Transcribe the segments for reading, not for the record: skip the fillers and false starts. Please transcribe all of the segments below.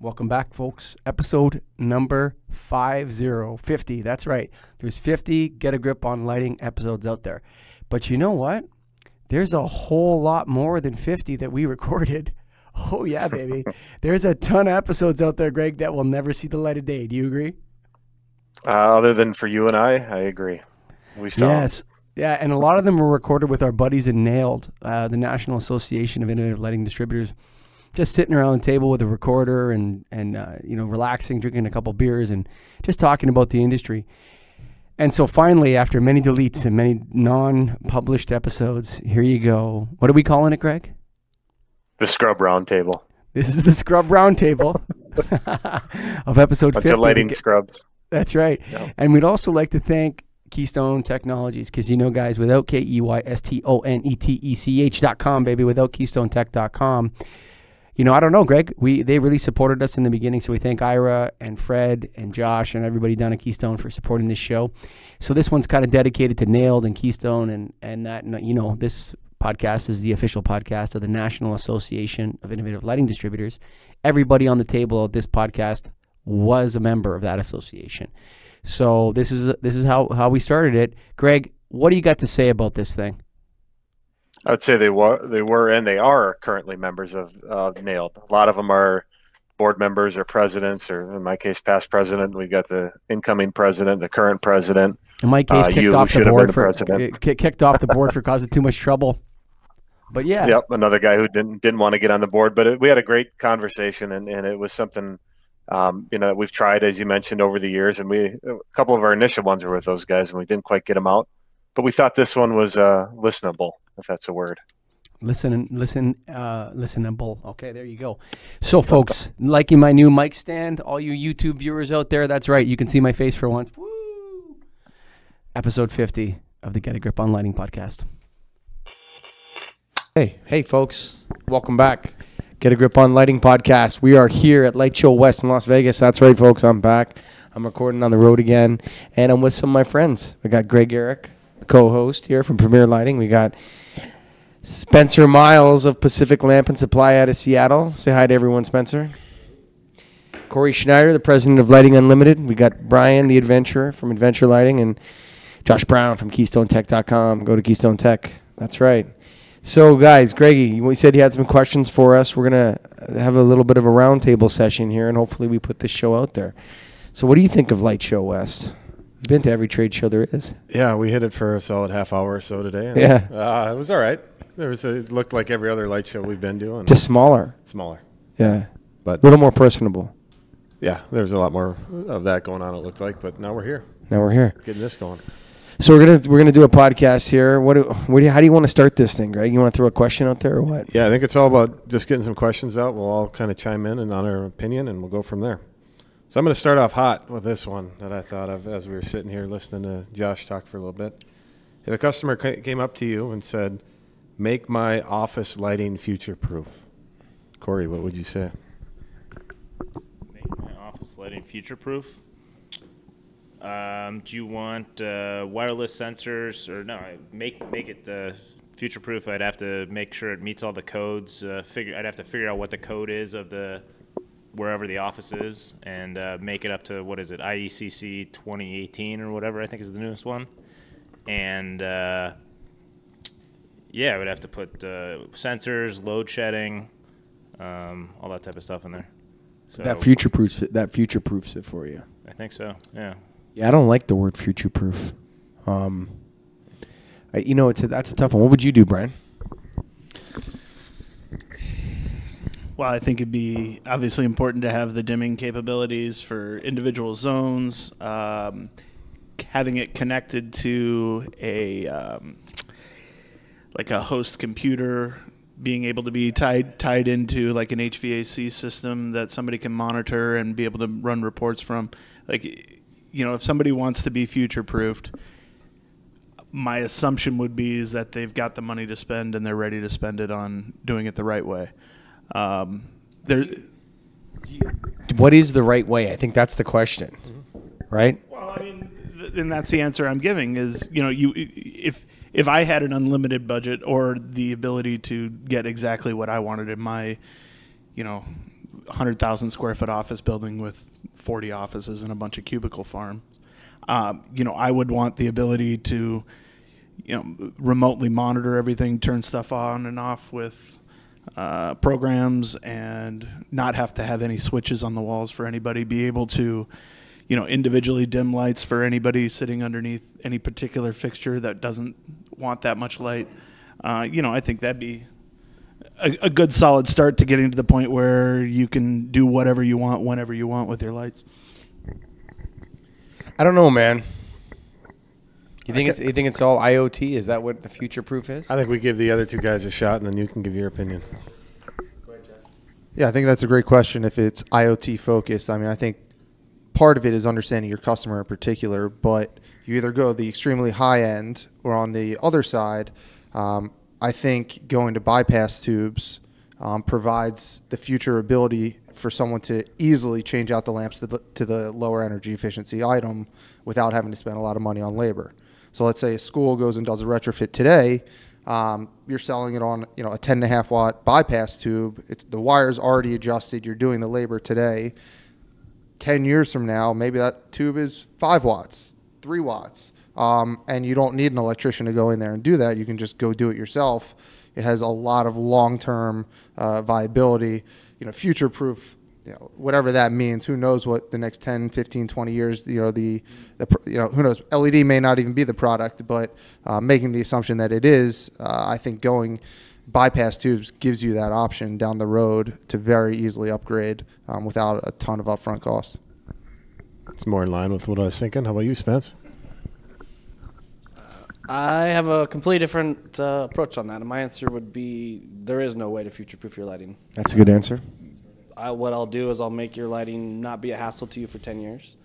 Welcome back, folks. Episode number 50. That's right. There's 50 Get a Grip on Lighting episodes out there. But you know what? There's a whole lot more than 50 that we recorded. Oh, yeah, baby. There's a ton of episodes out there, Greg, that will never see the light of day. Do you agree? Other than for you and I agree. We saw. Yes. Yeah, and a lot of them were recorded with our buddies in NAILD, the National Association of Innovative Lighting Distributors. Just sitting around the table with a recorder and relaxing, drinking a couple beers and just talking about the industry. And so finally, after many deletes and many non-published episodes, here you go. What are we calling it, Greg? The Scrub Roundtable. This is the Scrub Roundtable of episode 50. Bunch of lighting scrubs. That's right. Yep. And we'd also like to thank Keystone Technologies, because guys, without KEYSTONETECH.com, baby, without KeystoneTech.com, I don't know, Greg. They really supported us in the beginning, so we thank Ira and Fred and Josh and everybody down at Keystone for supporting this show. So this one's kind of dedicated to NAILD and Keystone, and that, this podcast is the official podcast of the National Association of Innovative Lighting Distributors. Everybody on the table of this podcast was a member of that association. So this is how we started it. Greg, what do you got to say about this thing? I would say they were and they are currently members of NAILD. A lot of them are board members or presidents, or in my case, past president. We got the incoming president, the current president. In my case, kicked off the board for causing too much trouble. But yeah. Yep, another guy who didn't want to get on the board. But we had a great conversation, and it was something we've tried, as you mentioned, over the years. And a couple of our initial ones were with those guys, and we didn't quite get them out. But we thought this one was listenable, if that's a word. Listenable. Okay, there you go. So, folks, liking my new mic stand, all you YouTube viewers out there, that's right. You can see my face for once. Woo! Episode 50 of the Get a Grip on Lighting podcast. Hey, folks. Welcome back. Get a Grip on Lighting podcast. We are here at Light Show West in Las Vegas. That's right, folks. I'm back. I'm recording on the road again, and I'm with some of my friends. We got Greg Ehrich, the co-host here from Premier Lighting. We got Spencer Miles of Pacific Lamp and Supply out of Seattle. Say hi to everyone, Spencer. Corey Schneider, the president of Lighting Unlimited. We got Brian, the adventurer from Adventure Lighting, and Josh Brown from KeystoneTech.com. Go to Keystone Tech. That's right. So, guys, Greggy, you said you had some questions for us. We're going to have a little bit of a roundtable session here, and hopefully we put this show out there. So what do you think of Light Show West? You've been to every trade show there is. Yeah, we hit it for a solid half hour or so today. And, it was all right. It looked like every other light show we've been doing. Just smaller. Yeah. But a little more personable. Yeah, there's a lot more of that going on, it looked like, but now we're here. Getting this going. So we're gonna do a podcast here. How do you want to start this thing, Greg? You want to throw a question out there or what? Yeah, I think it's all about just getting some questions out. We'll all kind of chime in and on our opinion, and we'll go from there. So I'm going to start off hot with this one that I thought of as we were sitting here listening to Josh talk for a little bit. If a customer came up to you and said, "Make my office lighting future-proof," Corey, what would you say? Make my office lighting future-proof? Do you want wireless sensors, or no? Make it future-proof. I'd have to make sure it meets all the codes. I'd have to figure out what the code is of wherever the office is, and make it up to, what is it, IECC 2018 or whatever I think is the newest one. And I would have to put sensors, load shedding, all that type of stuff in there. So that future-proofs it for you. I think so. Yeah. Yeah, I don't like the word future-proof. That's a tough one. What would you do, Brian? Well, I think it'd be obviously important to have the dimming capabilities for individual zones, having it connected to a host computer, being able to be tied into like an HVAC system that somebody can monitor and be able to run reports from. If somebody wants to be future-proofed, my assumption would be is that they've got the money to spend and they're ready to spend it on doing it the right way. What is the right way? I think that's the question, right? Well, I mean, and that's the answer I'm giving is, if I had an unlimited budget or the ability to get exactly what I wanted in my, 100,000 square foot office building with 40 offices and a bunch of cubicle farms. I would want the ability to, remotely monitor everything, turn stuff on and off with programs, and not have to have any switches on the walls for anybody. Be able to, individually dim lights for anybody sitting underneath any particular fixture that doesn't want that much light. I think that'd be a good solid start to getting to the point where you can do whatever you want, whenever you want with your lights. I don't know, man. You think it's all IoT? Is that what the future proof is? I think we give the other two guys a shot, and then you can give your opinion. Yeah, I think that's a great question. If it's IoT focused, I mean, I think part of it is understanding your customer in particular, but you either go the extremely high end or on the other side. I think going to bypass tubes provides the future ability for someone to easily change out the lamps to the lower energy efficiency item without having to spend a lot of money on labor. So let's say a school goes and does a retrofit today. You're selling it on a 10.5 watt bypass tube. The wire's already adjusted. You're doing the labor today. 10 years from now, maybe that tube is 5 watts, 3 watts. And you don't need an electrician to go in there and do that. You can just go do it yourself. It has a lot of long-term viability, future-proof, whatever that means. Who knows what the next 10, 15, 20 years, who knows? LED may not even be the product, but making the assumption that it is, I think going bypass tubes gives you that option down the road to very easily upgrade without a ton of upfront costs. It's more in line with what I was thinking. How about you, Spence? I have a completely different approach on that, and my answer would be there is no way to future-proof your lighting. That's a good answer. What I'll do is I'll make your lighting not be a hassle to you for 10 years.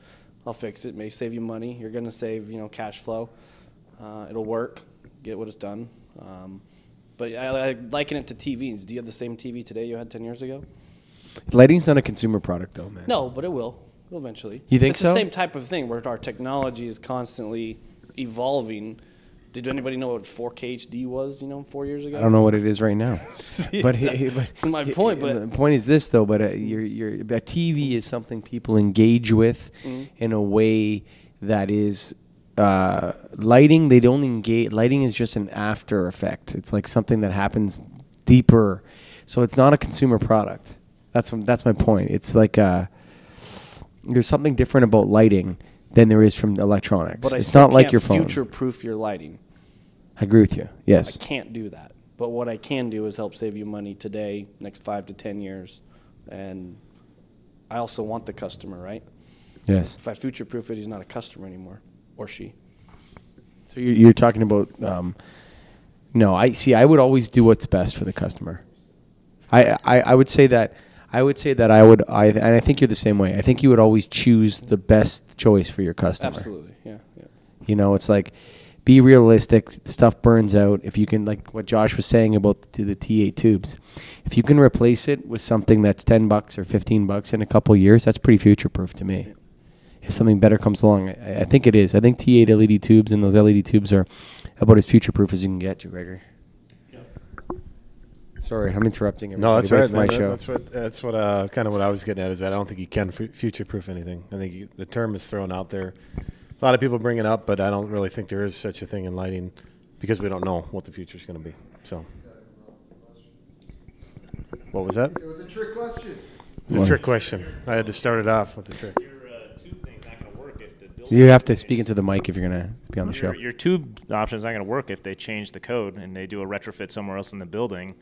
I'll fix it, may save you money. You're going to save, cash flow. It'll work, get what it's done. But I liken it to TVs. Do you have the same TV today you had 10 years ago? Lighting's not a consumer product, though, man. No, but it will. It'll eventually. You think it's so? It's the same type of thing where our technology is constantly evolving. Did anybody know what 4K HD was, 4 years ago? I don't know what it is right now. but that's my point. But the point is this, though. But a TV is something people engage with in a way that is lighting. They don't engage. Lighting is just an after effect. It's like something that happens deeper. So it's not a consumer product. That's my point. It's like there's something different about lighting than there is from electronics. But it's not like your phone. Future-proof your lighting. I agree with you. Yes. I can't do that. But what I can do is help save you money today, next 5 to 10 years. And I also want the customer, right? Yes. If I future-proof it, he's not a customer anymore, or she. So you're talking about no, I would always do what's best for the customer. I would say that and I think you're the same way. I think you would always choose the best choice for your customer. Absolutely. Yeah. It's like, be realistic. Stuff burns out. If you can, like what Josh was saying about the T8 tubes, if you can replace it with something that's $10 or $15 in a couple of years, that's pretty future-proof to me. If something better comes along, I think it is. I think T8 LED tubes and those LED tubes are about as future-proof as you can get, Gregor. Sorry, I'm interrupting everybody. No, that's right, it's my man. show. That's what kind of what I was getting at is that I don't think you can future-proof anything. I think the term is thrown out there. A lot of people bring it up, but I don't really think there is such a thing in lighting because we don't know what the future is going to be. So, what was that? It was a trick question. It was a trick question. I had to start it off with a trick. Your tube thing's not going to work if the building. You have to speak into the mic if you're going to be on the show. Your tube option's not going to work if they change the code and they do a retrofit somewhere else in the building,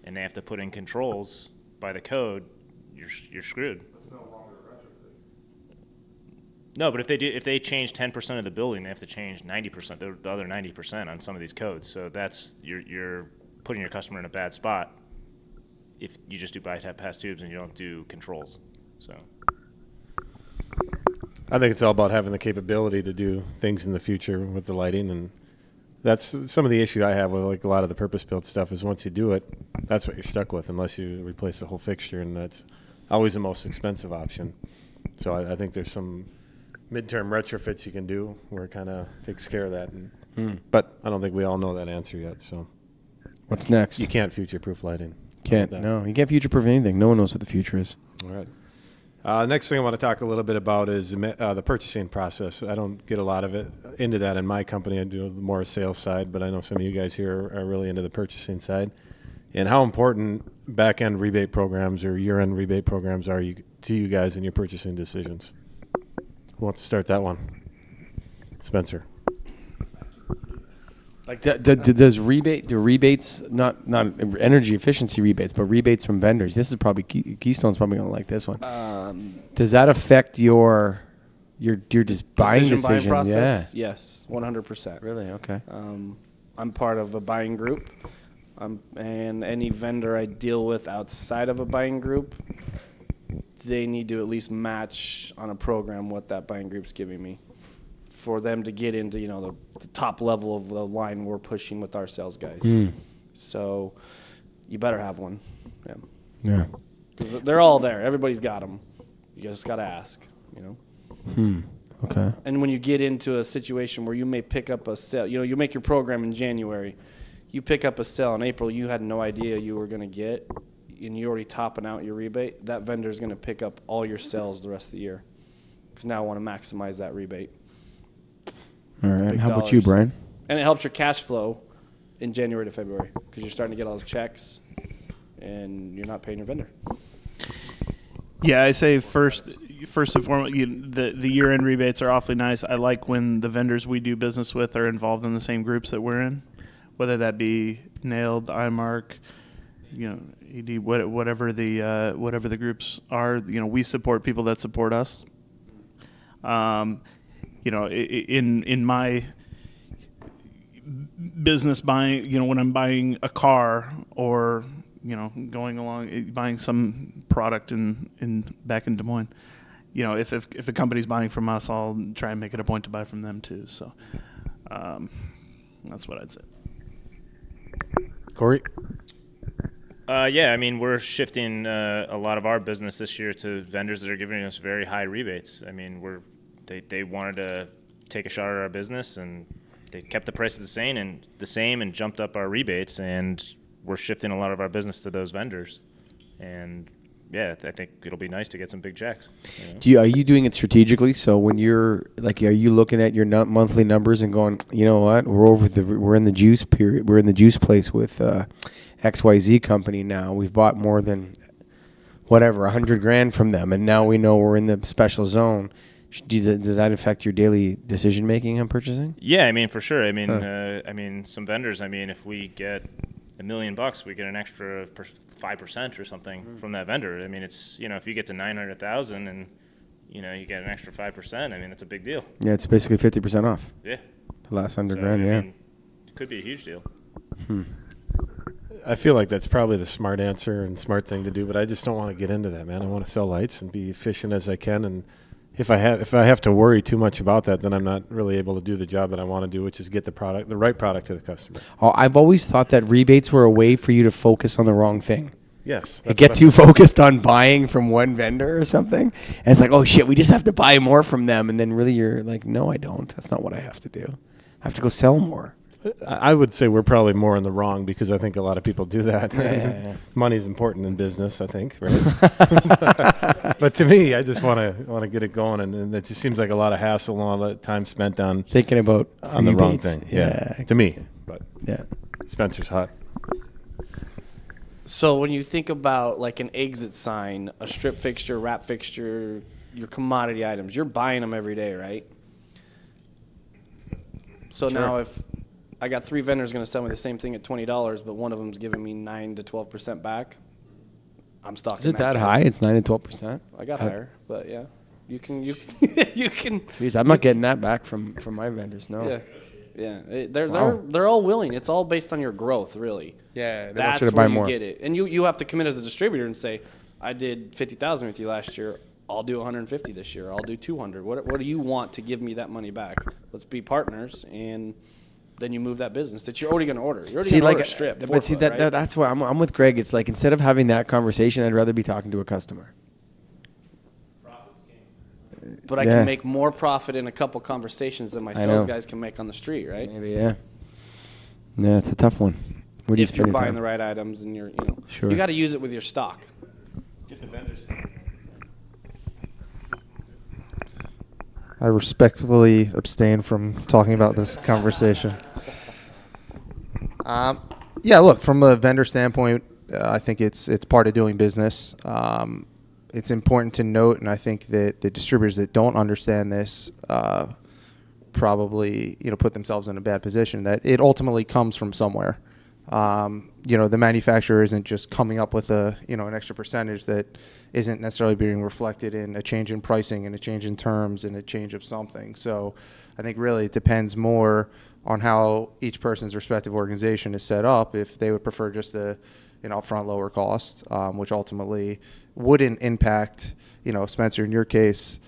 and they have to put in controls by the code. You're screwed. No, but if they change 10% of the building, they have to change 90%, the other 90% on some of these codes. So that's you're putting your customer in a bad spot if you just do bypass tubes and you don't do controls. So I think it's all about having the capability to do things in the future with the lighting, and that's some of the issue I have with like a lot of the purpose-built stuff is once you do it, that's what you're stuck with unless you replace the whole fixture, and that's always the most expensive option. So I think there's some midterm retrofits you can do where it kind of takes care of that. But I don't think we all know that answer yet. So What's next? you can't future-proof lighting. Can't. No, you can't future-proof anything. No one knows what the future is. All right. Next thing I want to talk a little bit about is the purchasing process. I don't get a lot of it into that in my company. I do more sales side, but I know some of you guys here are really into the purchasing side. And how important back-end rebate programs or year-end rebate programs are to you guys in your purchasing decisions? Who wants to start that one? Spencer. Like, does rebates, not energy efficiency rebates, but rebates from vendors? This is probably Keystone's probably going to like this one. Does that affect your just buying decision? Process? Yeah. Yes, 100%. Really? Okay. I'm part of a buying group, and any vendor I deal with outside of a buying group, they need to at least match on a program what that buying group's giving me, for them to get into, the top level of the line we're pushing with our sales guys. So you better have one. Yeah. 'Cause they're all there. Everybody's got them. You just got to ask, Okay. And when you get into a situation where you may pick up a sale, you make your program in January, you pick up a sale in April you had no idea you were going to get, and you're already topping out your rebate, that vendor's going to pick up all your sales the rest of the year. Because now I want to maximize that rebate. All right. How about you, Brian? And it helps your cash flow in January to February because you're starting to get all those checks and you're not paying your vendor. Yeah, I say first and foremost, the year-end rebates are awfully nice. I like when the vendors we do business with are involved in the same groups that we're in, whether that be Nailed, iMark, ED, whatever the groups are. We support people that support us. In my business buying, when I'm buying a car or, going along, buying some product back in Des Moines, if a company's buying from us, I'll try and make it a point to buy from them too. So that's what I'd say. Corey? Yeah, I mean, we're shifting a lot of our business this year to vendors that are giving us very high rebates. I mean, they wanted to take a shot at our business, and they kept the prices the same and jumped up our rebates, and we're shifting a lot of our business to those vendors. And yeah, I think it'll be nice to get some big checks. Are you doing it strategically? So when you're like, are you looking at your monthly numbers and going, you know what, we're in the juice period, we're in the juice place with XYZ company now. We've bought more than whatever $100,000 from them, and now we know we're in the special zone. Does that affect your daily decision making on purchasing? Yeah, I mean, for sure. I mean, some vendors. I mean, if we get $1 million, we get an extra 5% or something from that vendor. I mean, it's if you get to 900,000 and you get an extra 5%. I mean, that's a big deal. Yeah, it's basically 50% off. Yeah, the last $100,000. I yeah, mean, it could be a huge deal. I feel like that's probably the smart answer and smart thing to do, but I just don't want to get into that, man. I want to sell lights and be efficient as I can, and if I have to worry too much about that, then I'm not really able to do the job that I want to do, which is get the right product to the customer. Oh, I've always thought that rebates were a way for you to focus on the wrong thing. Yes. It gets you focused on buying from one vendor or something. And it's like, oh, shit, we just have to buy more from them. And then really you're like, no, I don't. That's not what I have to do. I have to go sell more. I would say we're probably more in the wrong because I think a lot of people do that. Yeah. Money's important in business, I think, right? But to me, I just want to get it going, and it just seems like a lot of hassle and a lot of time spent on thinking about on the wrong thing. Yeah, to me. But yeah, Spencer's hot. So when you think about like an exit sign, a strip fixture, wrap fixture, your commodity items, you're buying them every day, right? So now if I got 3 vendors going to sell me the same thing at $20, but one of them's giving me 9 to 12% back, I'm stocking. Is it that high? It's 9 to 12%. I got higher, but yeah, you can. Jeez, I'm not getting that back from my vendors. No. Yeah. They're all willing. It's all based on your growth, really. Yeah, that's where you get it, and you have to commit as a distributor and say, I did 50,000 with you last year. I'll do 150 this year. I'll do 200. What do you want to give me that money back? Let's be partners, and then you move that business that you're already going to order. You're already going to order a strip. But see, that's why I'm with Greg. It's like instead of having that conversation, I'd rather be talking to a customer. But I can make more profit in a couple conversations than my sales guys can make on the street, right? Maybe, yeah. Yeah, it's a tough one. If you're buying the right items and you're, sure. You got to use it with your stock. Get the vendors. I respectfully abstain from talking about this conversation. Yeah, look, from a vendor standpoint, I think it's part of doing business. It's important to note, and I think that the distributors that don't understand this probably put themselves in a bad position, that it ultimately comes from somewhere. The manufacturer isn't just coming up with an extra percentage that isn't necessarily being reflected in a change in pricing and a change in terms and a change of something. So I think really it depends more on how each person's respective organization is set up. If they would prefer just an upfront lower cost, which ultimately wouldn't impact, Spencer, in your case,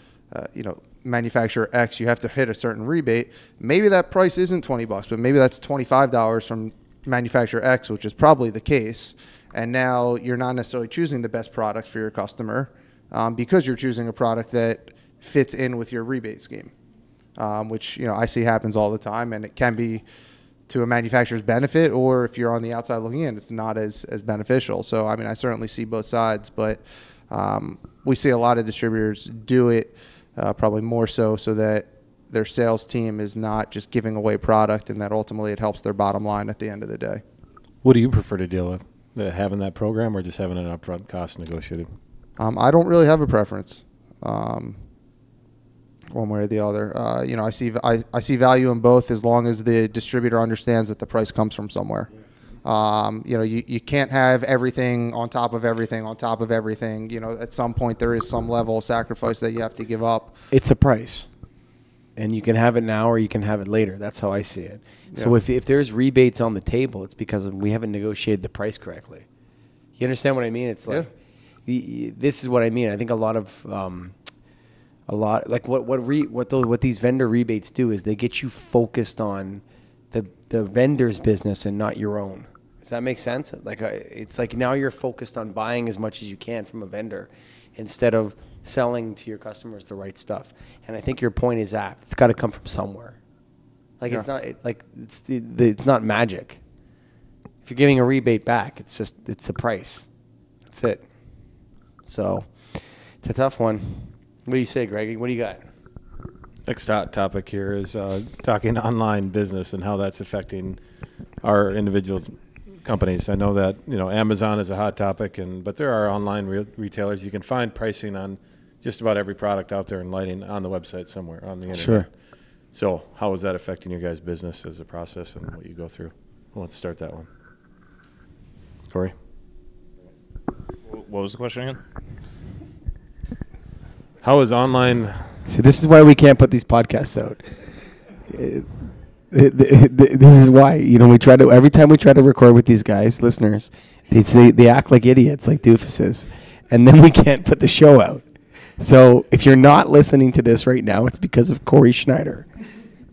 manufacturer X, you have to hit a certain rebate. Maybe that price isn't $20, but maybe that's $25 from manufacturer X, which is probably the case. And now you're not necessarily choosing the best product for your customer because you're choosing a product that fits in with your rebate scheme, which I see happens all the time, and it can be to a manufacturer's benefit, or if you're on the outside looking in, it's not as beneficial. So I certainly see both sides, but we see a lot of distributors do it probably more so that their sales team is not just giving away product, and that ultimately it helps their bottom line at the end of the day. What do you prefer to deal with? Having that program or just having an upfront cost negotiated? I don't really have a preference, one way or the other. I see value in both as long as the distributor understands that the price comes from somewhere. You can't have everything on top of everything on top of everything. At some point there is some level of sacrifice that you have to give up. It's a price. And you can have it now or you can have it later. That's how I see it. Yeah. So if there's rebates on the table, it's because we haven't negotiated the price correctly. You understand what I mean? It's like this is what I mean. I think what these vendor rebates do is they get you focused on the vendor's business and not your own. Does that make sense? It's like now you're focused on buying as much as you can from a vendor instead of selling to your customers the right stuff. And I think your point is apt. It's got to come from somewhere. It's not magic. If you're giving a rebate back, it's a price. That's it. So it's a tough one. What do you say, Greg? What do you got? Next hot topic here is talking online business and how that's affecting our individual companies. I know that Amazon is a hot topic, but there are online retailers. You can find pricing on just about every product out there in lighting on the website somewhere on the internet. Sure. So how is that affecting your guys' business as a process and what you go through? Well, let's start that one. Corey? What was the question again? How is online... See, this is why we can't put these podcasts out. This is why, we try to, every time we try to record with these guys, listeners, they act like idiots, like doofuses, and then we can't put the show out. So if you're not listening to this right now, it's because of Corey Schneider.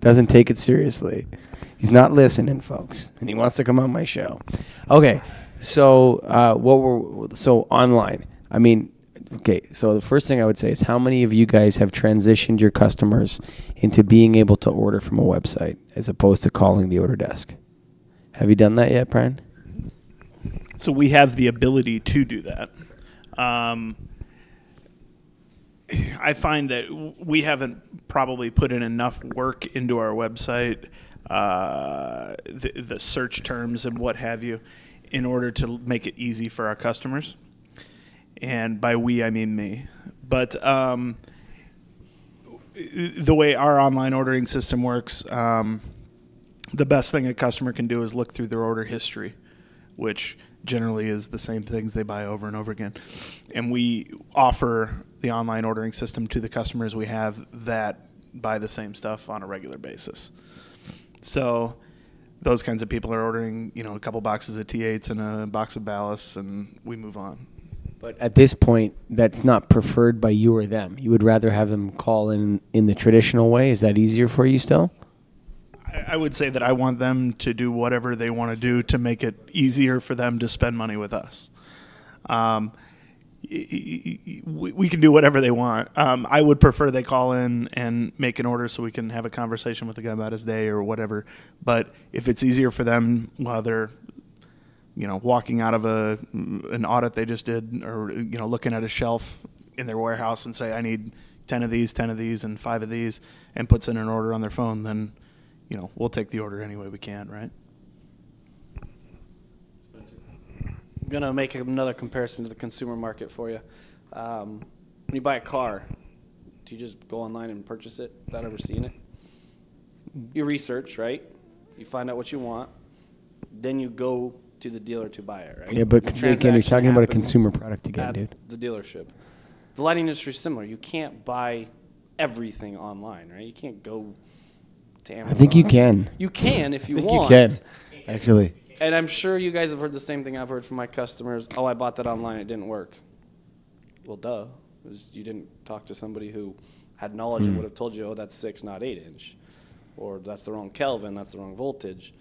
Doesn't take it seriously. He's not listening, folks, and he wants to come on my show. Okay, so online. Okay, so the first thing I would say is how many of you guys have transitioned your customers into being able to order from a website as opposed to calling the order desk? Have you done that yet, Brian? So we have the ability to do that. I find that we haven't probably put in enough work into our website, the search terms and what have you, in order to make it easy for our customers. And by we, I mean me. But the way our online ordering system works, the best thing a customer can do is look through their order history, which generally is the same things they buy over and over again. And we offer the online ordering system to the customers we have that buy the same stuff on a regular basis. So those kinds of people are ordering, a couple boxes of T8s and a box of ballasts, and we move on. But at this point, that's not preferred by you or them. You would rather have them call in the traditional way? Is that easier for you still? I would say that I want them to do whatever they want to do to make it easier for them to spend money with us. We can do whatever they want. I would prefer they call in and make an order so we can have a conversation with the guy about his day or whatever. But if it's easier for them while they're walking out of an audit they just did, or looking at a shelf in their warehouse and say, I need 10 of these, 10 of these, and 5 of these, and puts in an order on their phone, then, we'll take the order any way we can, right? I'm going to make another comparison to the consumer market for you. When you buy a car, do you just go online and purchase it without ever seeing it? You research, right? You find out what you want. Then you go to the dealer to buy it, right? Yeah, but again, you're talking about a consumer product again, at dude. the dealership. The lighting industry is similar. You can't buy everything online, right? You can't go to Amazon. I think you can. You can if you I think want. you can, actually. And I'm sure you guys have heard the same thing I've heard from my customers. Oh, I bought that online. It didn't work. Well, duh. You didn't talk to somebody who had knowledge and would have told you, oh, that's 6, not 8 inch. Or that's the wrong Kelvin, that's the wrong voltage.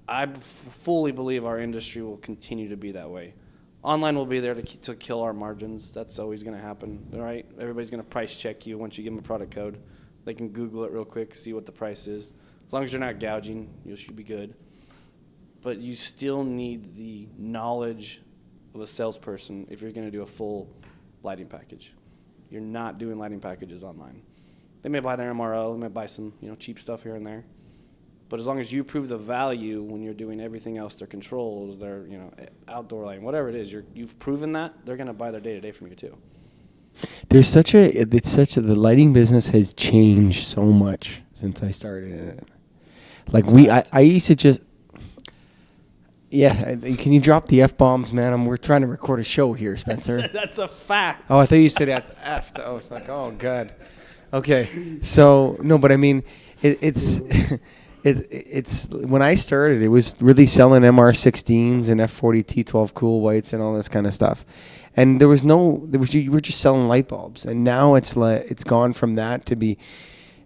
I fully believe our industry will continue to be that way. Online will be there to kill our margins. That's always going to happen, right? Everybody's going to price check you once you give them a product code. They can Google it real quick, see what the price is. As long as you're not gouging, you should be good. But you still need the knowledge of a salesperson if you're going to do a full lighting package. You're not doing lighting packages online. They may buy their MRO, they may buy some cheap stuff here and there. But as long as you prove the value when you're doing everything else, their controls, their outdoor lighting, whatever it is, you've proven that, they're going to buy their day-to-day from you too. There's the lighting business has changed so much since I started in it. Like I used to just, can you drop the F-bombs, man? We're trying to record a show here, Spencer. That's a fact. Oh, I thought you said that's F. Oh, it's like, oh, God. Okay. So, no, but I mean, it's when I started, it was really selling MR16s and F40 T12 cool whites and all this kind of stuff. And you were just selling light bulbs. And now it's gone from that to be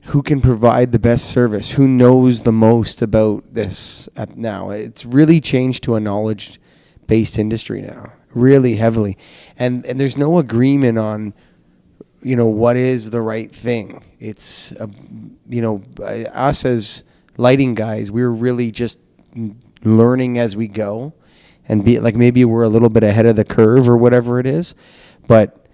who can provide the best service, who knows the most about this now. It's really changed to a knowledge-based industry now, really heavily. And there's no agreement on, what is the right thing. It's, us as lighting guys, we're really just learning as we go and maybe we're a little bit ahead of the curve or whatever it is. But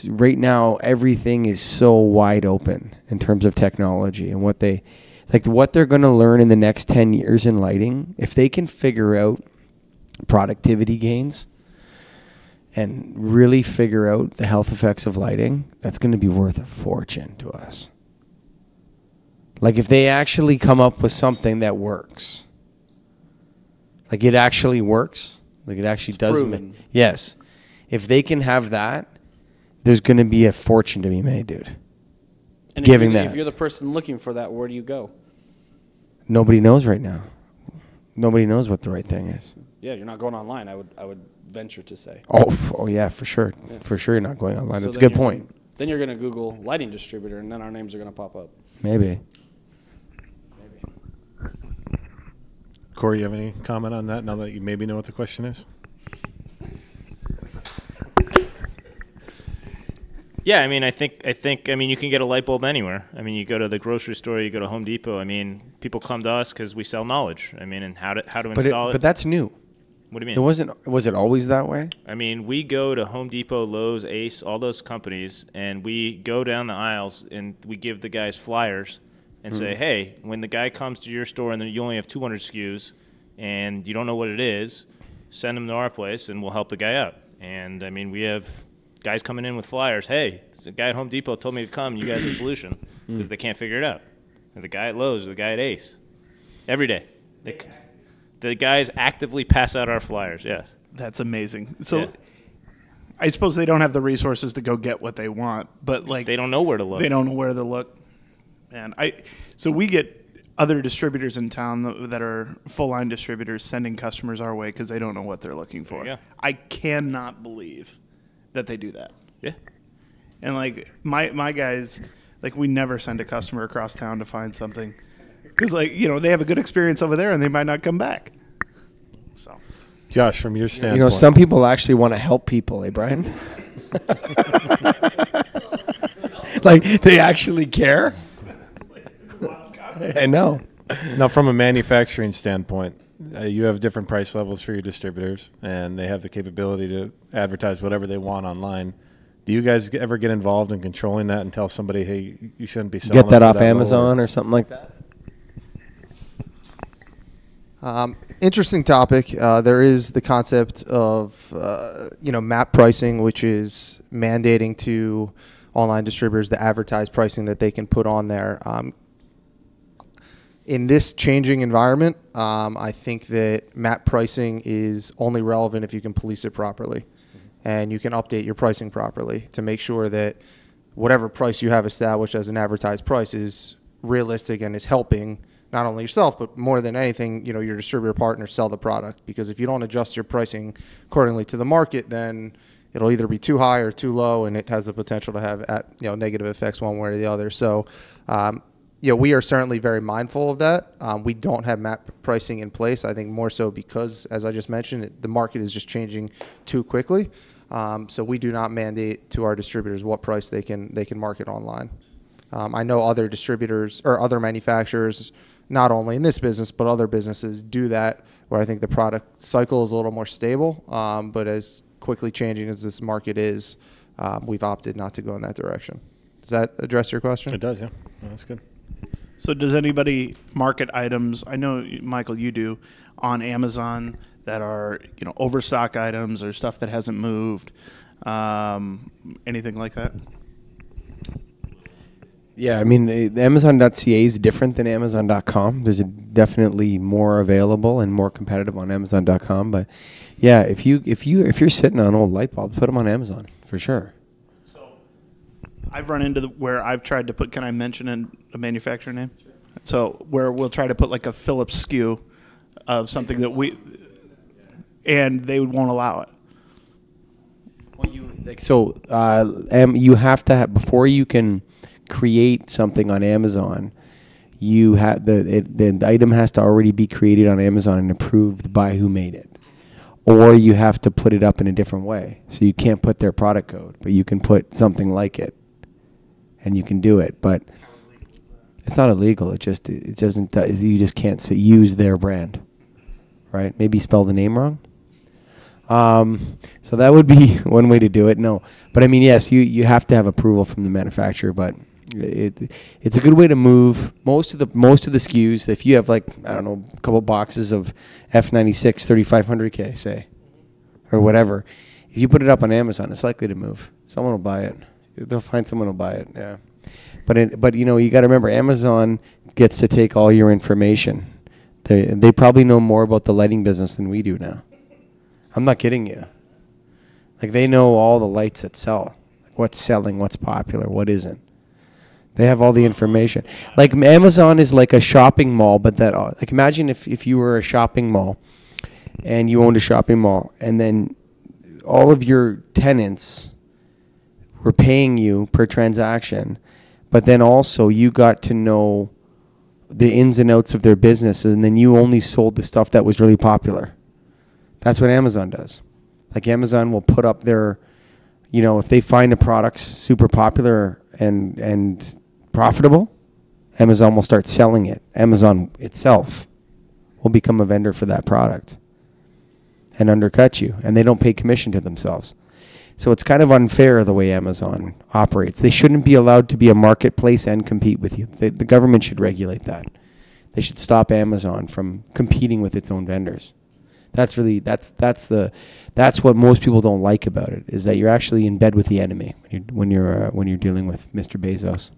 right now everything is so wide open in terms of technology and what they're going to learn in the next 10 years in lighting. If they can figure out productivity gains and really figure out the health effects of lighting, that's going to be worth a fortune to us. Like if they actually come up with something that works, like it actually works, like it actually does. Yes. If they can have that, there's going to be a fortune to be made, dude. And if you're the person looking for that, where do you go? Nobody knows right now. Nobody knows what the right thing is. Yeah, you're not going online. I would venture to say. Oh yeah, for sure. Yeah. For sure you're not going online. That's a good point. Then you're going to Google lighting distributor, and then our names are going to pop up. Maybe. Corey, you have any comment on that now that you maybe know what the question is? Yeah, I think you can get a light bulb anywhere. You go to the grocery store, you go to Home Depot. People come to us because we sell knowledge. And how to install it. But that's new. What do you mean? Was it always that way? We go to Home Depot, Lowe's, Ace, all those companies, and we go down the aisles and we give the guys flyers and say, hey, when the guy comes to your store and then you only have 200 SKUs and you don't know what it is, send them to our place and we'll help the guy out. And we have guys coming in with flyers. Hey, the guy at Home Depot told me to come. You got the solution because they can't figure it out. And the guy at Lowe's, the guy at Ace, every day. The guys actively pass out our flyers. Yes, that's amazing. So, I suppose they don't have the resources to go get what they want, but they don't know where to look. They don't know where to look. And so we get other distributors in town that are full-line distributors sending customers our way because they don't know what they're looking for. I cannot believe that they do that. Yeah. And my guys, we never send a customer across town to find something because they have a good experience over there and they might not come back. So, Josh, from your standpoint, some people actually want to help people, eh, Brian? They actually care. I know. Now, from a manufacturing standpoint, you have different price levels for your distributors, and they have the capability to advertise whatever they want online. Do Do you guys ever get involved in controlling that and tell somebody, hey, you shouldn't be selling Get that it for off low, Amazon or something like that? Interesting topic. There is the concept of map pricing, which is mandating to online distributors the advertised pricing that they can put on there. In this changing environment, I think that map pricing is only relevant if you can police it properly, and you can update your pricing properly to make sure that whatever price you have established as an advertised price is realistic and is helping not only yourself, but more than anything, your distributor partners sell the product. Because if you don't adjust your pricing accordingly to the market, then it'll either be too high or too low, and it has the potential to have negative effects one way or the other. So, we are certainly very mindful of that. We don't have map pricing in place. I think more so because, as I just mentioned, the market is just changing too quickly. So we do not mandate to our distributors what price they can market online. I know other distributors or other manufacturers, not only in this business, but other businesses do that, where I think the product cycle is a little more stable. But as quickly changing as this market is, we've opted not to go in that direction. Does that address your question? It does, yeah. No, that's good. So does anybody market items, I know, Michael, you do, on Amazon that are, overstock items or stuff that hasn't moved, anything like that? Yeah, I mean, Amazon.ca is different than Amazon.com. There's definitely more available and more competitive on Amazon.com. But yeah, if you're sitting on old light bulbs, put them on Amazon for sure. So I've run into where I've tried to put. Can I mention a manufacturer name? Sure. So where we'll try to put like a Philips SKU of something that and they won't allow it. Well, you have to have, before you can create something on Amazon, you have the item has to already be created on Amazon and approved by who made it, or you have to put it up in a different way. So you can't put their product code, but you can put something like it, and you can do it. But it's not illegal. It doesn't. You just can't use their brand, right? Maybe spell the name wrong. So that would be one way to do it. No, but I mean, yes, you have to have approval from the manufacturer, but it's a good way to move most of the SKUs. If you have a couple boxes of F96 3500K, say, or whatever, if you put it up on Amazon, it's likely to move. Someone will buy it. They'll find someone who'll buy it. Yeah, but you got to remember, Amazon gets to take all your information. They probably know more about the lighting business than we do now. I'm not kidding you. They know all the lights that sell, what's selling, what's popular, what isn't. They have all the information. Amazon is like a shopping mall, but imagine if you were a shopping mall and you owned a shopping mall, and then all of your tenants were paying you per transaction, but then also you got to know the ins and outs of their business, and then you only sold the stuff that was really popular. That's what Amazon does. Amazon will put up their, if they find a product's super popular and profitable, Amazon will start selling it. Amazon itself will become a vendor for that product and undercut you, and they don't pay commission to themselves. So it's kind of unfair the way Amazon operates. They shouldn't be allowed to be a marketplace and compete with you. The government should regulate that. They should stop Amazon from competing with its own vendors. That's what most people don't like about it, is that you're actually in bed with the enemy when you're dealing with Mr. Bezos.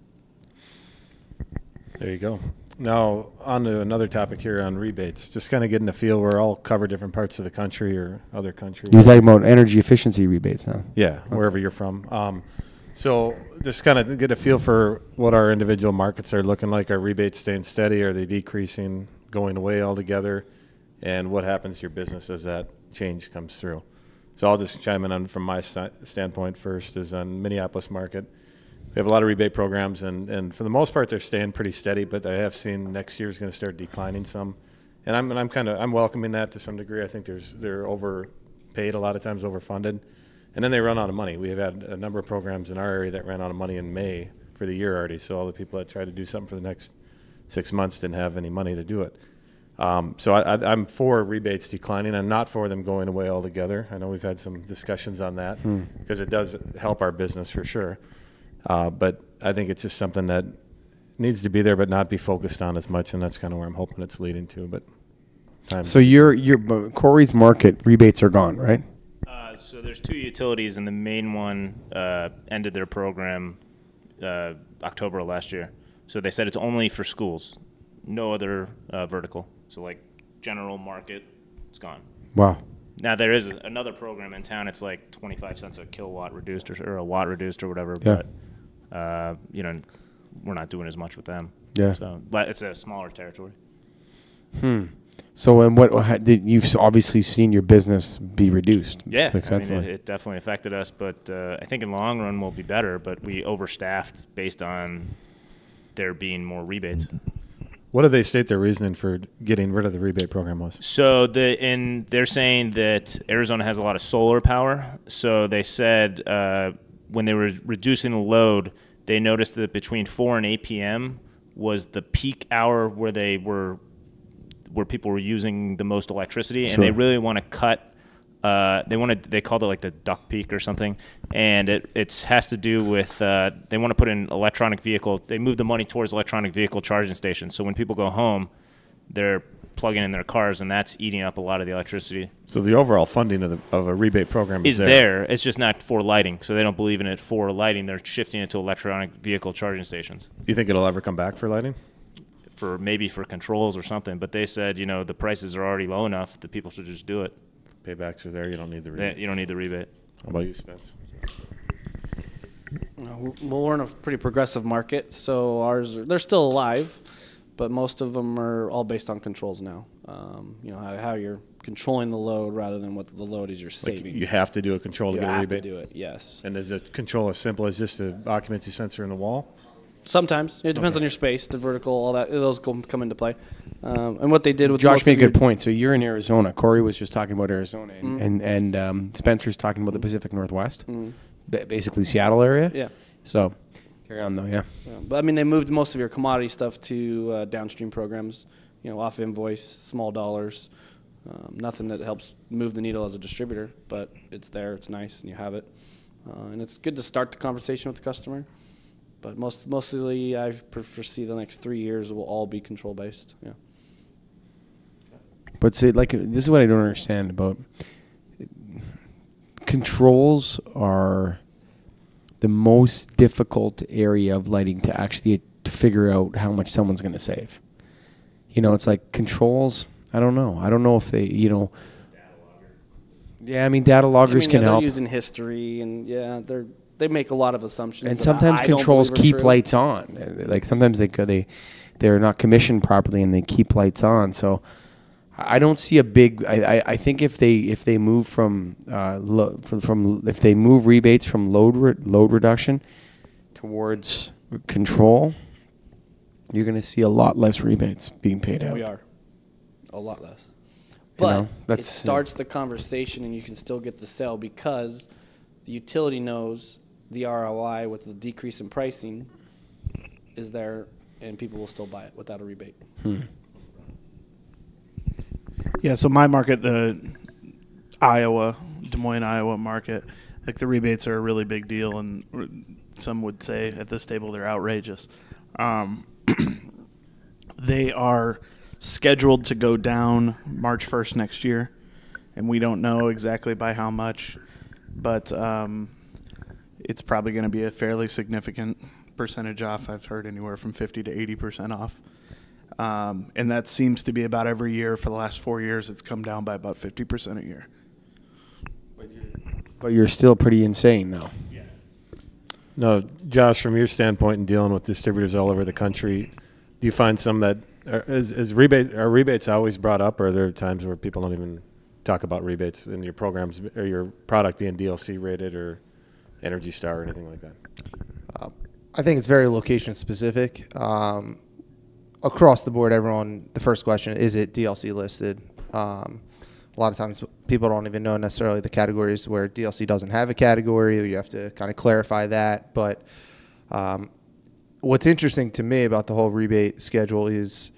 There you go. Now on to another topic here on rebates. Just kind of getting a feel. We're all cover different parts of the country or other countries. You're talking about energy efficiency rebates now. Yeah, wherever you're from. So just kind of get a feel for what our individual markets are looking like. Are rebates staying steady? Are they decreasing, going away altogether? And what happens to your business as that change comes through? So I'll just chime in on from my standpoint first is on Minneapolis market. We have a lot of rebate programs, and for the most part, they're staying pretty steady, but I have seen next year is going to start declining some. And I'm welcoming that to some degree. I think they're overpaid a lot of times, overfunded. And then they run out of money. We have had a number of programs in our area that ran out of money in May for the year already. So all the people that tried to do something for the next 6 months didn't have any money to do it. So I'm for rebates declining. I'm not for them going away altogether. I know we've had some discussions on that because it does help our business for sure. But I think it's just something that needs to be there but not be focused on as much, and that's kind of where I'm hoping it's leading to. But so your Corey's Market rebates are gone, right? So there's 2 utilities, and the main one ended their program October of last year. So they said it's only for schools, no other vertical. So like general market, it's gone. Wow. Now there is another program in town. It's like 25 cents a kilowatt reduced or a watt reduced or whatever. Yeah. But we're not doing as much with them. Yeah. So but it's a smaller territory. So, you've obviously seen your business be reduced? Yeah, it definitely affected us, but I think in the long run we'll be better. But we overstaffed based on there being more rebates. what do they state their reasoning for getting rid of the rebate program was? So they're saying that Arizona has a lot of solar power. So they said when they were reducing the load, they noticed that between 4 and 8 p.m. was the peak hour where people were using the most electricity, Sure. and they really want to cut. They called it like the duck peak or something, and it has to do with they want to put in electronic vehicle. They move the money towards electronic vehicle charging stations. So when people go home, they're plugging in their cars, and that's eating up a lot of the electricity. So the overall funding of a rebate program is there. It's just not for lighting. So they don't believe in it for lighting. They're shifting it to electronic vehicle charging stations. Do you think it'll ever come back for lighting? Maybe for controls or something. But they said, the prices are already low enough that people should just do it. Paybacks are there. You don't need the rebate. You don't need the rebate. How about you, Spence? Well, we're in a pretty progressive market, so they're still alive, but most of them are all based on controls now. How you're controlling the load rather than what the load is you're saving. Like you have to do a control to get a rebate? You have to do it, yes. And is a control as simple as just an occupancy sensor in the wall? Sometimes. It depends on your space, the vertical, all that. Those come into play. And what they did with Josh made a good point. So you're in Arizona. Corey was just talking about Arizona, and Spencer's talking about the Pacific Northwest, basically Seattle area. Yeah. So carry on, though, yeah. But, they moved most of your commodity stuff to downstream programs, off invoice, small dollars. Nothing that helps move the needle as a distributor, but it's there, it's nice, and you have it. And it's good to start the conversation with the customer. But mostly, I foresee the next 3 years will all be control based. Yeah. But this is what I don't understand about controls are the most difficult area of lighting to actually figure out how much someone's going to save. It's like controls. I don't know. I don't know if they, Data logger. Yeah, data loggers can help. They're using history, and they make a lot of assumptions. And sometimes controls keep lights on. Like sometimes they're not commissioned properly and they keep lights on. So I don't see a big. I think if they move if they move rebates from load reduction towards control, you're going to see a lot less rebates being paid out. We are a lot less. But it starts the conversation, and you can still get the sale because the utility knows the ROI with the decrease in pricing is there, and people will still buy it without a rebate. Yeah, so my market, the Des Moines, Iowa market, the rebates are a really big deal, and some would say at this table they're outrageous. They are scheduled to go down March 1st next year, and we don't know exactly by how much, but it's probably going to be a fairly significant percentage off. I've heard anywhere from 50 to 80% off. And that seems to be about every year for the last 4 years. It's come down by about 50% a year. But you're still pretty insane, though. Yeah. No, Josh, from your standpoint in dealing with distributors all over the country, do you find some that are rebates always brought up, or are there times where people don't even talk about rebates in your programs or your product being DLC rated or Energy Star or anything like that? I think it's very location specific. Across the board, the first question, is it DLC listed? A lot of times people don't even know necessarily the categories where DLC doesn't have a category, or you have to kind of clarify that. But what's interesting to me about the whole rebate schedule is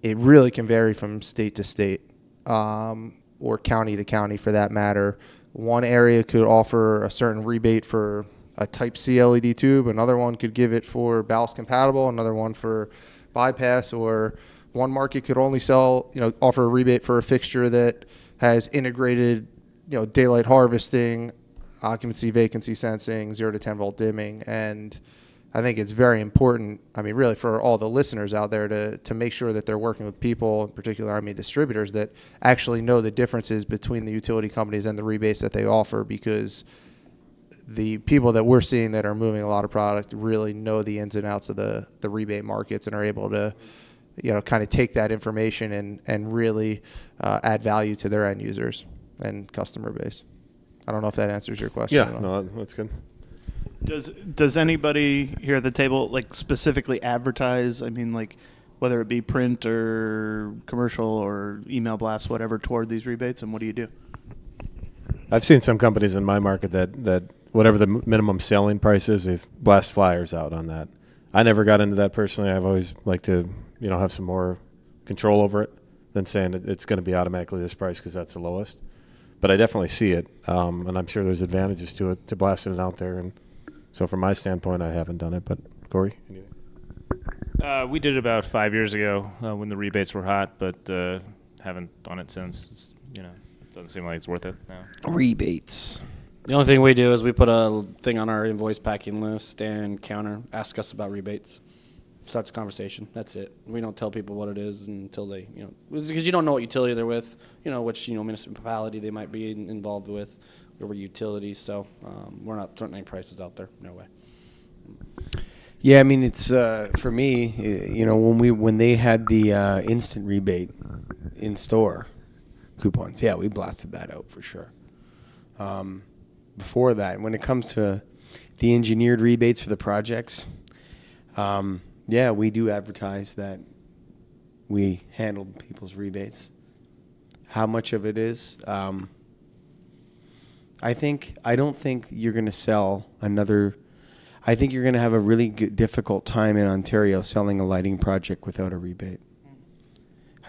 it really can vary from state to state, or county to county for that matter. One area could offer a certain rebate for a Type C LED tube. Another one could give it for ballast compatible. Another one for bypass. Or one market could only sell, offer a rebate for a fixture that has integrated, daylight harvesting, occupancy, vacancy sensing, 0 to 10 volt dimming. And I think it's very important, really for all the listeners out there to make sure that they're working with people, in particular, distributors, that actually know the differences between the utility companies and the rebates that they offer, because the people that we're seeing that are moving a lot of product really know the ins and outs of the rebate markets and are able to, kind of take that information and really add value to their end users and customer base. I don't know if that answers your question. Yeah, no, that's good. Does anybody here at the table specifically advertise? Whether it be print or commercial or email blasts, whatever, toward these rebates, and what do you do? I've seen some companies in my market that whatever the minimum selling price is, they blast flyers out on that. I never got into that personally. I've always liked to, have some more control over it than saying it's going to be automatically this price because that's the lowest. But I definitely see it, and I'm sure there's advantages to it, to blasting it out there. And so from my standpoint, I haven't done it. But Corey, anything? We did it about 5 years ago when the rebates were hot, but haven't done it since. It's, doesn't seem like it's worth it now. Rebates. The only thing we do is we put a thing on our invoice packing list and counter, ask us about rebates. Starts a conversation. That's it. We don't tell people what it is until they, because you don't know what utility they're with, which, municipality they might be involved with, or what utility. So we're not throwing any prices out there. No way. Yeah, it's for me, when they had the instant rebate in store coupons, yeah, we blasted that out for sure. Before that, when it comes to the engineered rebates for the projects, yeah, we do advertise that we handle people's rebates. How much of it is? I don't think you're going to sell another. I think you're going to have a really difficult time in Ontario selling a lighting project without a rebate.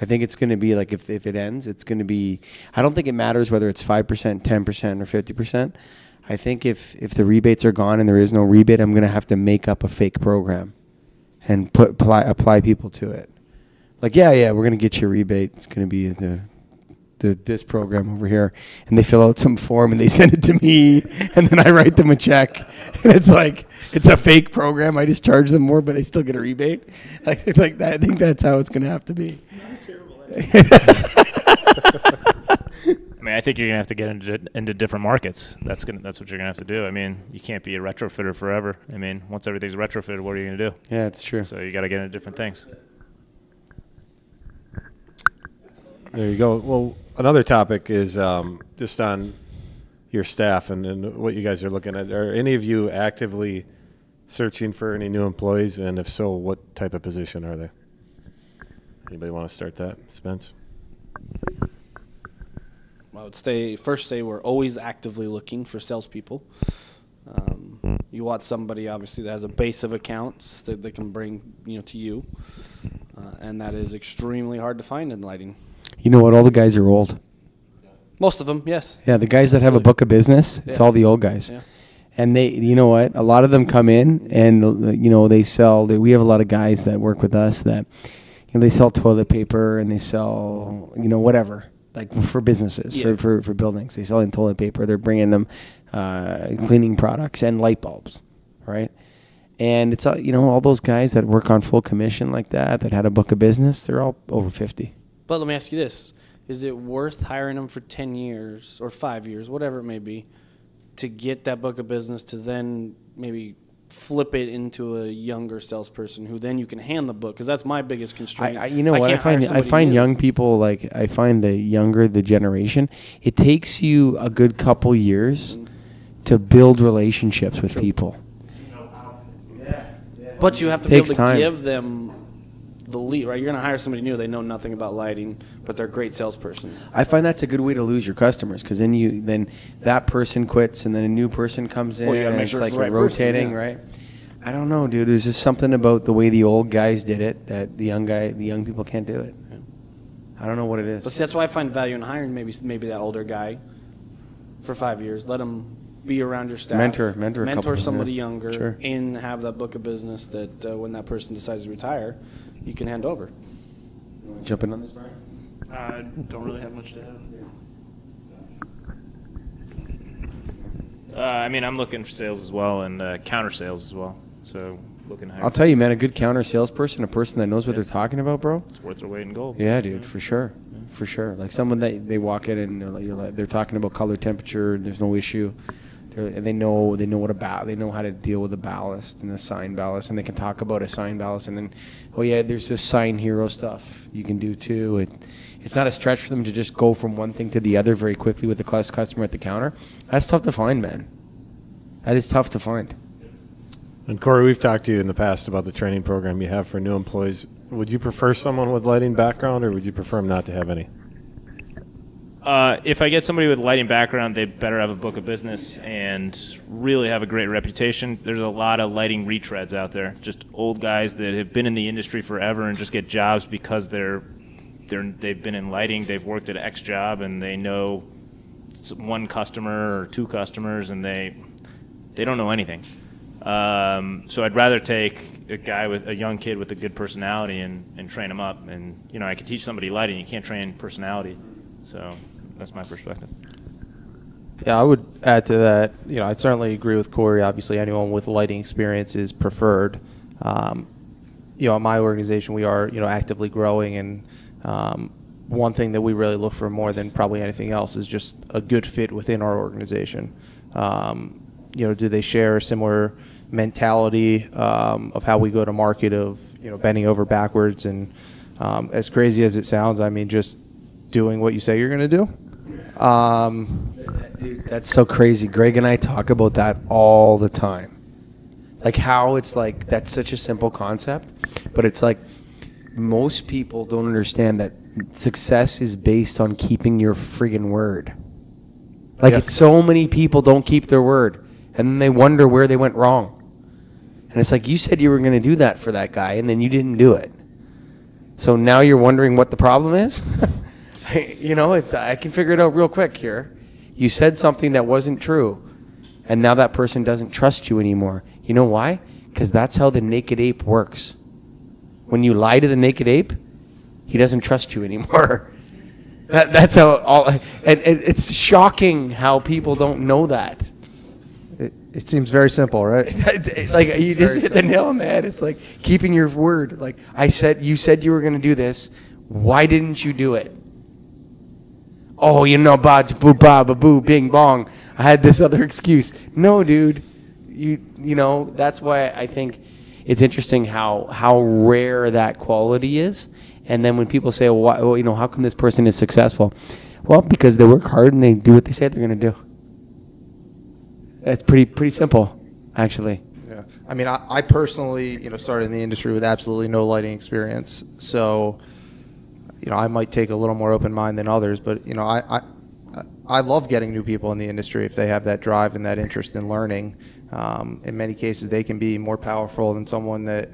I think it's going to be like if it ends, it's going to be. I don't think it matters whether it's 5%, 10%, or 50%. I think if the rebates are gone and there is no rebate, I'm going to have to make up a fake program and apply people to it. Like, yeah, we're going to get you a rebate. It's going to be this program over here. And they fill out some form and they send it to me. And then I write them a check. And it's like, it's a fake program. I just charge them more, but they still get a rebate. Like that. I think that's how it's going to have to be. I think you're gonna have to get into different markets. That's what you're gonna have to do. You can't be a retrofitter forever. Once everything's retrofitted, what are you gonna do? Yeah, it's true. So you got to get into different things. There you go. Well, another topic is just on your staff and what you guys are looking at. Are any of you actively searching for any new employees? And if so, what type of position are they? Anybody want to start that? Spence? I would say we're always actively looking for salespeople. You want somebody, obviously, that has a base of accounts that they can bring, to you. And that is extremely hard to find in lighting. You know what? All the guys are old. Most of them, yes. Yeah, the guys that have a book of business, it's all the old guys. Yeah. And they, you know what? A lot of them come in and, they sell. We have a lot of guys that work with us that, they sell toilet paper and they sell, whatever. Like for businesses, for buildings. They sell in toilet paper. They're bringing them cleaning products and light bulbs, right? And it's, all those guys that work on full commission like that had a book of business, they're all over 50. But let me ask you this. Is it worth hiring them for 10 years or 5 years, whatever it may be, to get that book of business to then maybe flip it into a younger salesperson who then you can hand the book? Because that's my biggest constraint. I find young people, I find the younger the generation, it takes you a good couple years to build relationships with people. But you have to be able to give them the lead, right? You're going to hire somebody new. They know nothing about lighting, but they're a great salesperson. I find that's a good way to lose your customers, because then that person quits and then a new person comes in, and it's like rotating, right? I don't know, dude. There's just something about the way the old guys did it that the young people can't do it. I don't know what it is. But see, that's why I find value in hiring maybe that older guy for 5 years. Let him be around your staff. Mentor somebody younger, Sure. and have that book of business that when that person decides to retire, you can hand over. Jump in on this, Brian? I don't really have much to add. I mean, I'm looking for sales as well and counter sales as well. So looking to hire. I'll tell you, man, a good counter salesperson, a person that knows what they're talking about, bro. It's worth their weight in gold. Yeah, dude, for sure. For sure. Like someone that they walk in and they're talking about color, temperature, and there's no issue. They know they know how to deal with a ballast and a sign ballast, and they can talk about a sign ballast, and then, oh yeah, there's this sign hero stuff you can do too. It's not a stretch for them to just go from one thing to the other very quickly with the customer at the counter. That's tough to find, man. That is tough to find. And Corey, we've talked to you in the past about the training program you have for new employees. Would you prefer someone with lighting background, or would you prefer them not to have any? If I get somebody with a lighting background, they better have a book of business and really have a great reputation. There's a lot of lighting retreads out there, just old guys that have been in the industry forever and just get jobs because they've been in lighting, they've worked at X job, and they know one customer or two customers, and they don't know anything. So I'd rather take a young kid with a good personality and train him up. And I could teach somebody lighting. You can't train personality. So that's my perspective. Yeah, I would add to that. I certainly agree with Corey. Obviously, anyone with lighting experience is preferred. In my organization, we are actively growing, and one thing that we really look for more than probably anything else is just a good fit within our organization. Do they share a similar mentality of how we go to market, of bending over backwards, and as crazy as it sounds, I mean, just doing what you say you're going to do. Dude, that's so crazy. Greg and I talk about that all the time. Like how it's like that's such a simple concept, but it's like most people don't understand that success is based on keeping your friggin' word. Like it's so many people don't keep their word, and then they wonder where they went wrong. And it's like, you said you were going to do that for that guy, and then you didn't do it. So now you're wondering what the problem is? I can figure it out real quick here. You said something that wasn't true, and now that person doesn't trust you anymore. You know why? Because that's how the naked ape works. When you lie to the naked ape, he doesn't trust you anymore. That's how all. And it's shocking how people don't know that. It seems very simple, right? Like you just hit the nail on the head. It's like keeping your word. Like you said you were going to do this. Why didn't you do it? Oh, boo, bing, bong. I had this other excuse. No, dude. That's why I think it's interesting how rare that quality is. And then when people say, well, how come this person is successful? Well, because they work hard and they do what they say they're going to do. It's pretty simple, actually. Yeah. I mean, I personally, started in the industry with absolutely no lighting experience. So, I might take a little more open mind than others, but, I love getting new people in the industry if they have that drive and that interest in learning. In many cases, they can be more powerful than someone that,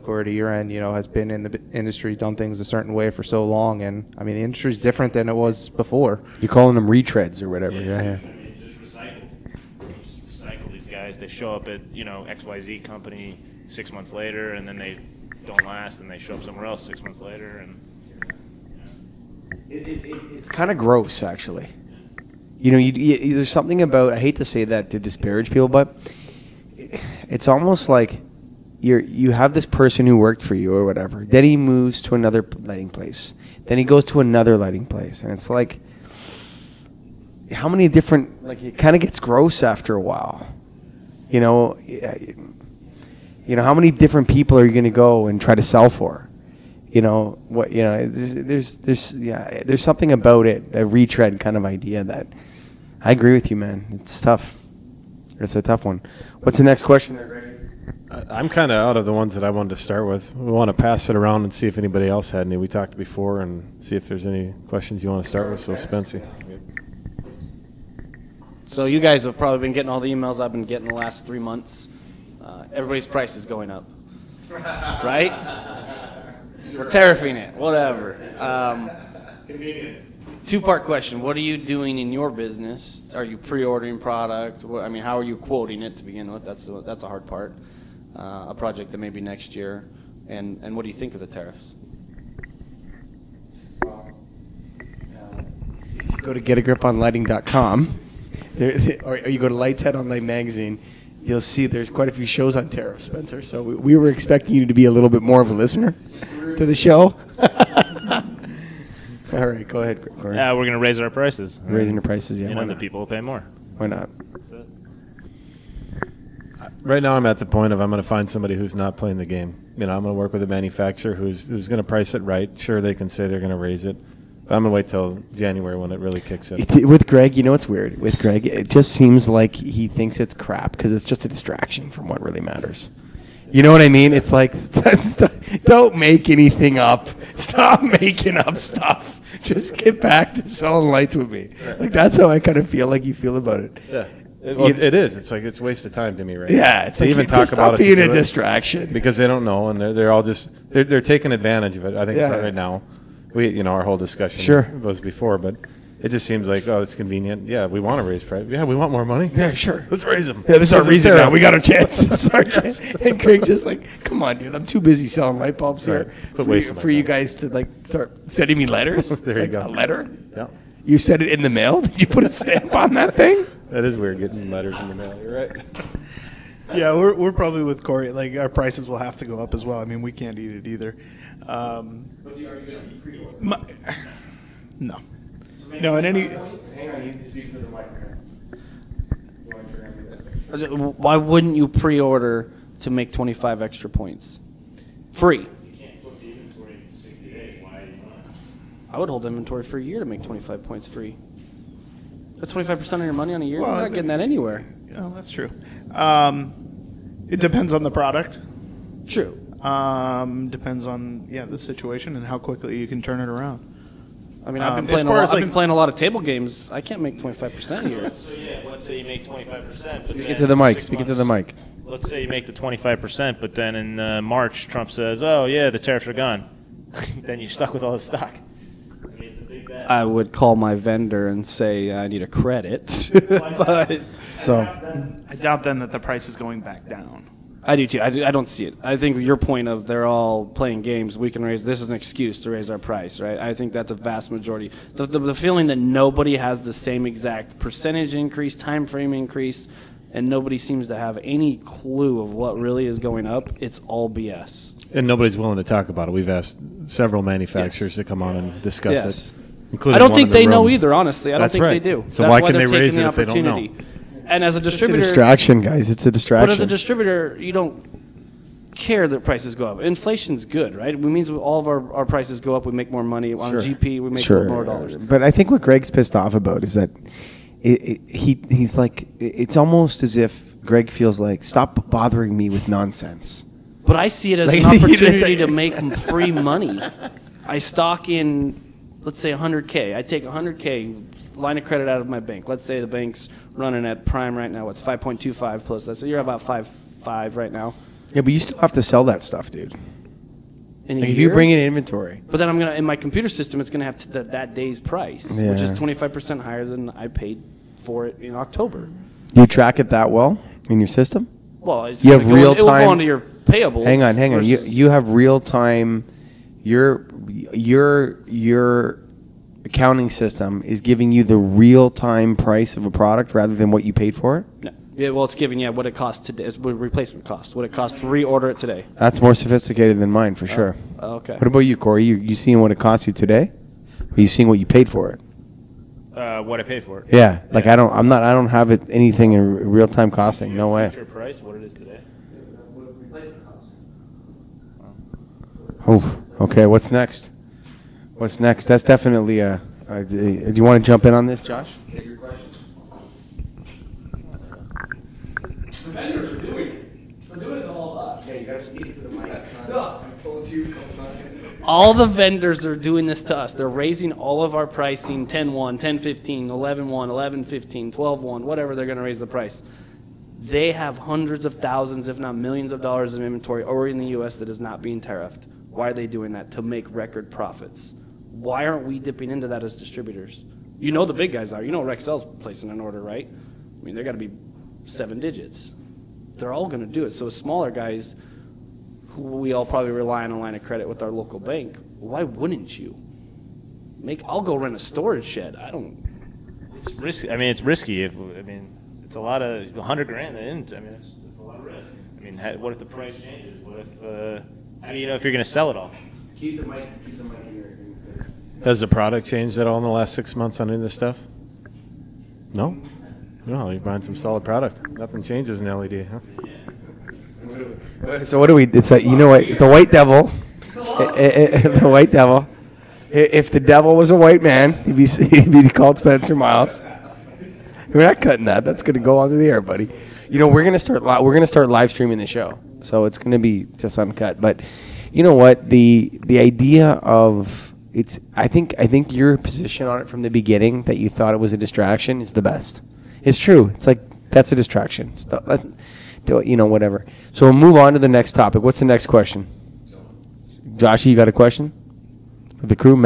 Corey, to your end, has been in the industry, done things a certain way for so long. And, I mean, the industry is different than it was before. You're calling them retreads or whatever. Yeah. Just recycle these guys. They show up at, XYZ company 6 months later, and then they don't last, and they show up somewhere else 6 months later. And it's kind of gross, actually. There's something about, I hate to say that to disparage people, but it's almost like you have this person who worked for you or whatever. Then he moves to another lighting place. Then he goes to another lighting place. And it's like, how many different, like, it kind of gets gross after a while. How many different people are you going to go and try to sell for? There's something about it, a retread kind of idea that I agree with you, man. It's tough. It's a tough one. What's the next question there, Greg? I'm kind of out of the ones that I wanted to start with. We want to pass it around and see if anybody else had any. We talked before, and see if there's any questions you want to start with. So, Spency. So you guys have probably been getting all the emails I've been getting the last 3 months. Everybody's price is going up, right? We're tariffing it, whatever. Two-part question. What are you doing in your business? Are you pre-ordering product? I mean, how are you quoting it to begin with? That's a hard part. A project that may be next year. And what do you think of the tariffs? If you go to getagriponlighting.com, or you go to Lights Head on Light Magazine, you'll see there's quite a few shows on tariffs, Spencer. So we were expecting you to be a little bit more of a listener to the show. All right, go ahead, Corey. Yeah, we're going to raise our prices. Raising the prices, yeah. You Why know, the not? people will pay more. Why not? That's it. Right now, I'm at the point of I'm going to find somebody who's not playing the game. You know, I'm going to work with a manufacturer who's going to price it right. Sure, they can say they're going to raise it. But I'm going to wait till January when it really kicks in. With Greg, you know what's weird? With Greg, it just seems like he thinks it's crap because it's just a distraction from what really matters. You know what I mean? It's like, don't make anything up. Stop making up stuff. Just get back to selling lights with me. Like, that's how I kind of feel like you feel about it. Yeah. It is. It's like it's a waste of time to me, right? Yeah, it's like, even just talk about stop it being a distraction. because they don't know, and they're all just they're taking advantage of it. I think Yeah. right now, our whole discussion Sure. was before, but it just seems like it's convenient. Yeah, we want to raise price. Yeah, we want more money. Yeah, sure. Let's raise them. Yeah, this is our reason fair. now. We got our chance. This is our chance. And Greg's just like, come on, dude. I'm too busy selling light bulbs here Quit for, wasting my for you time. guys to like start sending me letters. There you Like, go. A letter? Yeah, You sent it in the mail? Did you put a stamp on that thing? that is weird getting letters in the mail. You're right. Yeah, we're probably with Corey. Like, our prices will have to go up as well. I mean, we can't eat it either. No. No, and any. Hang on, you need to speak to the microphone. Why wouldn't you pre-order to make 25 extra points? Free. I would hold inventory for a year to make 25 points free. But 25% of your money on a year, Well, you're not getting that anywhere. Yeah, that's true. It depends on the product. True. Depends on the situation and how quickly you can turn it around. I mean, I've been as playing far as, I've been playing a lot of table games. I can't make 25% here. So, yeah, let's say you make 25%. Speak it to the mic. Speak it to the mic. Let's say you make the 25%, but then in March, Trump says, oh, yeah, the tariffs are gone. Then you're stuck with all the stock. I mean, it's a big bet. I would call my vendor and say I need a credit. But So, I doubt then that the price is going back down. I do too. I don't see it. I think your point of they're all playing games. We can raise. This is an excuse to raise our price, right? I think that's a vast majority. The feeling that nobody has the same exact percentage increase, time frame increase, and nobody seems to have any clue of what really is going up. It's all BS. And nobody's willing to talk about it. We've asked several manufacturers to come on and discuss Yes. it. Including I don't one think in the they know room. either. Honestly, I That's don't think right. they do. So That's why why can they're they raise taking it the if they don't know? opportunity. And as a it's a distributor, distraction, guys. It's a distraction. but as a distributor, you don't care that prices go up. Inflation's good, right? It means all of our prices go up. We make more money on GP. We make more dollars. But I think what Greg's pissed off about is that he's like, it's almost as if Greg feels like, stop bothering me with nonsense. But I see it as Like, an opportunity to make free money. I stock in, let's say, 100K. I take 100K line of credit out of my bank. Let's say the bank's running at prime right now. It's 5.25 plus. Let's say you're about 5.5 right now. Yeah, but you still have to sell that stuff, dude. In a Like if you year? bring in inventory. But then I'm gonna in my computer system, it's gonna have that day's price, which is Yeah. 25% higher than I paid for it in October. Do you track it that well in your system? Well, it's You gonna have go real it will go time- onto your payables. Hang on. versus- You have real time. Your accounting system is giving you the real time price of a product rather than what you paid for it. No. Yeah, well, it's giving what it costs today. It's what replacement cost. What it costs to reorder it today. That's more sophisticated than mine for sure. Okay. What about you, Corey? You seeing what it costs you today? Or you seeing what you paid for it? What I paid for it. Yeah. Like I don't have it anything in real time costing. No way. Future price, what it is today. Oh. Okay. What's next? What's next? That's definitely a. Do you want to jump in on this, Josh? The vendors are doing it. They're doing it to all of us. Yeah, you gotta speak it to the mic. I told you a couple times. All the vendors are doing this to us. They're raising all of our pricing 10-1, 10-15, 11-1, 11-15, 12-1, whatever they're going to raise the price. They have hundreds of thousands, if not millions of dollars of inventory already in the U.S. that is not being tariffed. Why are they doing that? To make record profits. Why aren't we dipping into that as distributors? You know the big guys are. You know Rexel's placing an order, right? I mean, they got to be 7 digits. They're all going to do it. So smaller guys, who we all probably rely on a line of credit with our local bank, why wouldn't you? I'll go rent a storage shed. It's risky. I mean, it's risky. It's a lot of $100,000. I mean, it's a lot of risk. I mean, what if the price changes? What if how do you know if you're going to sell it all? Keep the mic here. Has the product changed at all in the last 6 months on any of this stuff? No? No, you're buying some solid product. Nothing changes in LED, huh? So what do we? It's you know what? The white devil. The white devil. If the devil was a white man, he'd be called Spencer Miles. We're not cutting that. That's going to go onto the air, buddy. You know, we're going to start live streaming the show, so it's going to be just uncut. But you know what? The idea of it's. I think your position on it from the beginning that you thought it was a distraction is the best. It's true. It's like that's a distraction. You know, whatever. So we'll move on to the next topic. What's the next question? Josh, you got a question for the crew?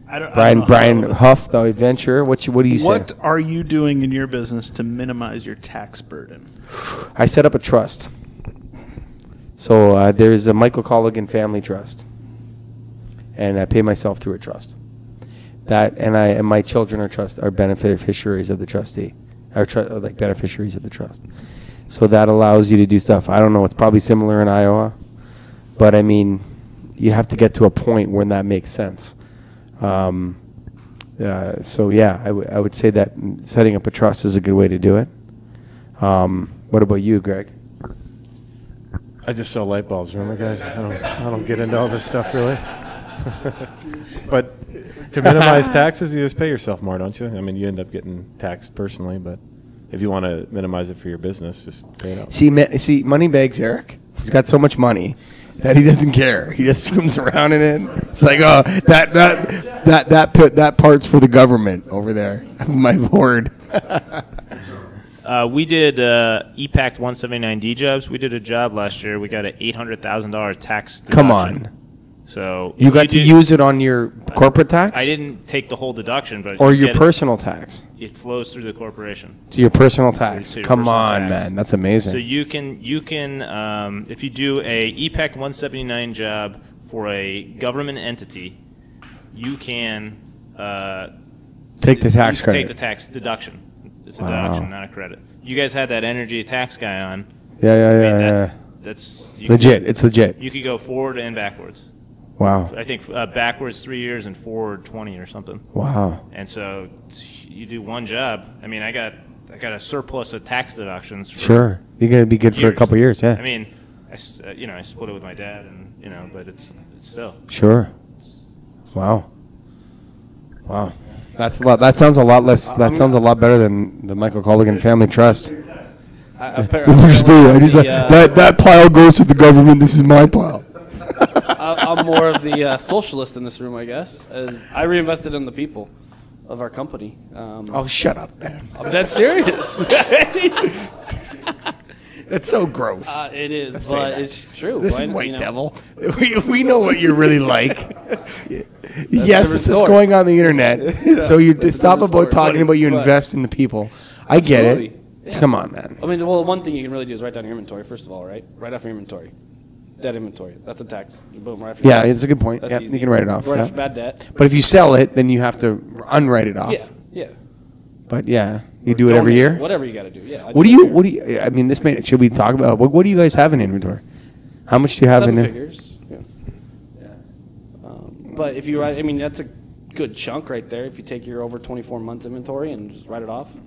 Brian Huff, the adventurer. What do you say? What are you doing in your business to minimize your tax burden? I set up a trust. So there's a Michael Colligan family trust, and I pay myself through a trust. And my children are beneficiaries of the trustee, like beneficiaries of the trust. So that allows you to do stuff. I don't know. It's probably similar in Iowa, but I mean, you have to get to a point when that makes sense. So yeah, I would say that setting up a trust is a good way to do it. What about you, Greg? I just sell light bulbs, remember, guys? I don't get into all this stuff really. But to minimize taxes, you just pay yourself more, don't you? I mean, you end up getting taxed personally, but if you want to minimize it for your business, just pay it out. See, money bags Ehrich. He's got so much money that he doesn't care. He just swims around in it. It's like, oh, that part's for the government over there. My lord. We did EPACT 179D jobs. We did a job last year. We got an $800,000 tax deduction. Come on. So you got to use it on your corporate tax? I didn't take the whole deduction, but or your personal tax. It flows through the corporation. To your personal tax. So Come personal on, tax. man. That's amazing. So you can if you do a EPACT 179 job for a government entity, you can take the tax credit. Take the tax deduction. It's a deduction, not a credit. You guys had that energy tax guy on. Yeah. That's legit. It's legit. You could go forward and backwards. Wow. I think backwards 3 years and forward 20 or something. Wow. And so you do one job. I mean, I got a surplus of tax deductions. Sure. You're going to be good for a couple of years, yeah. I mean, I split it with my dad, and but it's still. Sure. Wow. That's a lot. That sounds a lot less. That sounds a lot better than the Michael Colligan Family Trust. That pile goes to the government. This is my pile. I'm more of the socialist in this room, I guess, as I reinvested in the people of our company. Oh, shut up, man. I'm dead serious. It's so gross. It is, but it's true. Listen, white devil. We know what you're really like. Yes, this is going on the internet. So you stop about talking about you invest in the people. I get it. Yeah. Come on, man. I mean, well, one thing you can really do is write down your inventory, first of all, right? Write off your inventory. Debt inventory. That's a tax. Boom, right after it's a good point. Yeah, you can write it off. Write off bad debt. But if you sell it, then you have to unwrite it off. Yeah. But yeah, you do it every year? Whatever you got to do, yeah. What do you, I mean, should we talk about, what do you guys have in inventory? How much do you have in there? 7 figures, yeah. But if you write, I mean, that's a good chunk right there. If you take your over 24 months inventory and just write it off,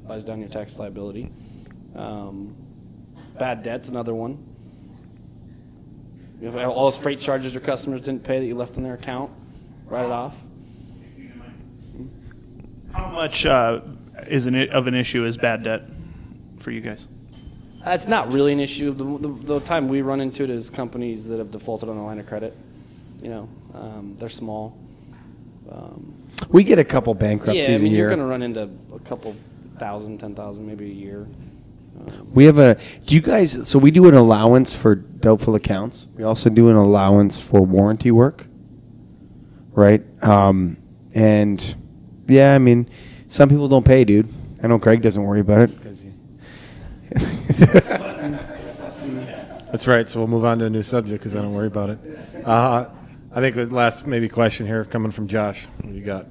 buys down your tax liability. Bad debt's another one. If all those freight charges your customers didn't pay that you left in their account, write it off. How much is of an issue is bad debt for you guys? That's not really an issue. The time we run into it is companies that have defaulted on the line of credit. They're small. We get a couple bankruptcies a year. You're going to run into a couple thousand, 10,000 maybe a year. We have we do an allowance for doubtful accounts. We also do an allowance for warranty work. right? And yeah, I mean, some people don't pay, dude. I know Greg doesn't worry about it. That's right. So we'll move on to a new subject because I don't worry about it. I think the last maybe question here coming from Josh. What do you got?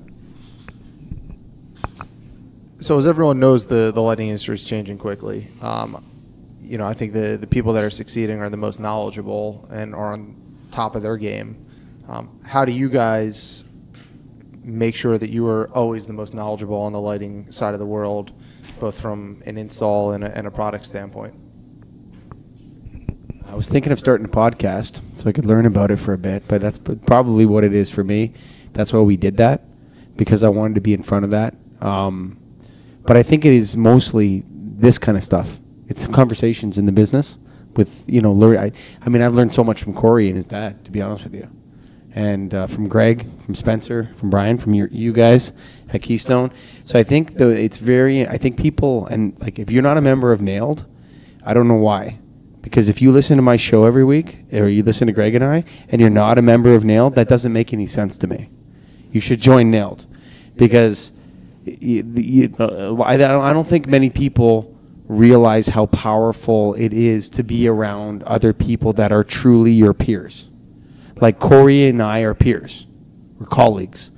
So as everyone knows, the lighting industry is changing quickly. I think the people that are succeeding are the most knowledgeable and are on top of their game. How do you guys make sure that you are always the most knowledgeable on the lighting side of the world, both from an install and a product standpoint? I was thinking of starting a podcast so I could learn about it for a bit, but that's probably what it is for me. That's why we did that, because I wanted to be in front of that. But I think it is mostly this kind of stuff. It's conversations in the business with, I mean, I've learned so much from Corey and his dad, to be honest with you. And from Greg, from Spencer, from Brian, from you guys at Keystone. So I think I think people, and like if you're not a member of Nailed, I don't know why. Because if you listen to my show every week, or you listen to Greg and I, and you're not a member of Nailed, that doesn't make any sense to me. You should join Nailed. Because I don't think many people realize how powerful it is to be around other people that are truly your peers. Like Corey and I are peers. We're colleagues.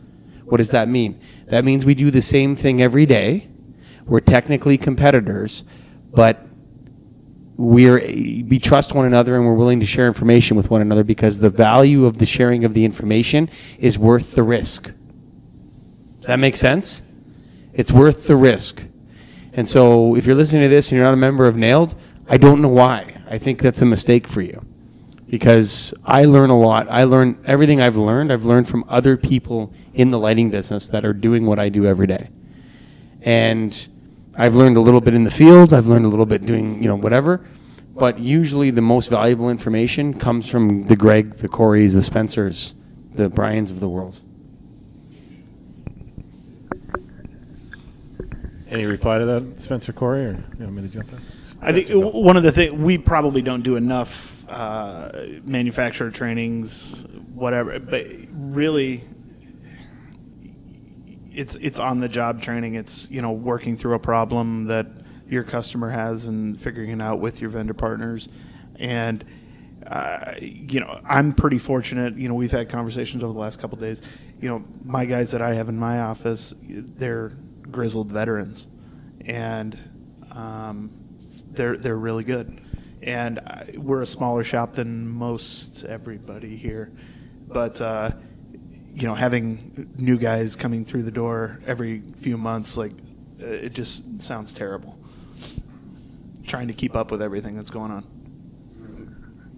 What does that mean? That means we do the same thing every day. We're technically competitors, but we trust one another and we're willing to share information with one another because the value of the sharing of the information is worth the risk. Does that make sense? It's worth the risk. And so if you're listening to this and you're not a member of Nailed, I don't know why. I think that's a mistake for you. Because I learn a lot. I learn everything I've learned from other people in the lighting business that are doing what I do every day. And I've learned a little bit in the field. I've learned a little bit doing, whatever. But usually the most valuable information comes from the Greg, the Coreys, the Spencers, the Brians of the world. Any reply to that, Spencer, Corey, or you want me to jump in? I think one of the things we probably don't do enough manufacturer trainings, whatever, but really it's on the job training. It's working through a problem that your customer has and figuring it out with your vendor partners. And I'm pretty fortunate. We've had conversations over the last couple of days. My guys that I have in my office, they're grizzled veterans, and they're really good. And we're a smaller shop than most everybody here, but having new guys coming through the door every few months, it just sounds terrible. Trying to keep up with everything that's going on.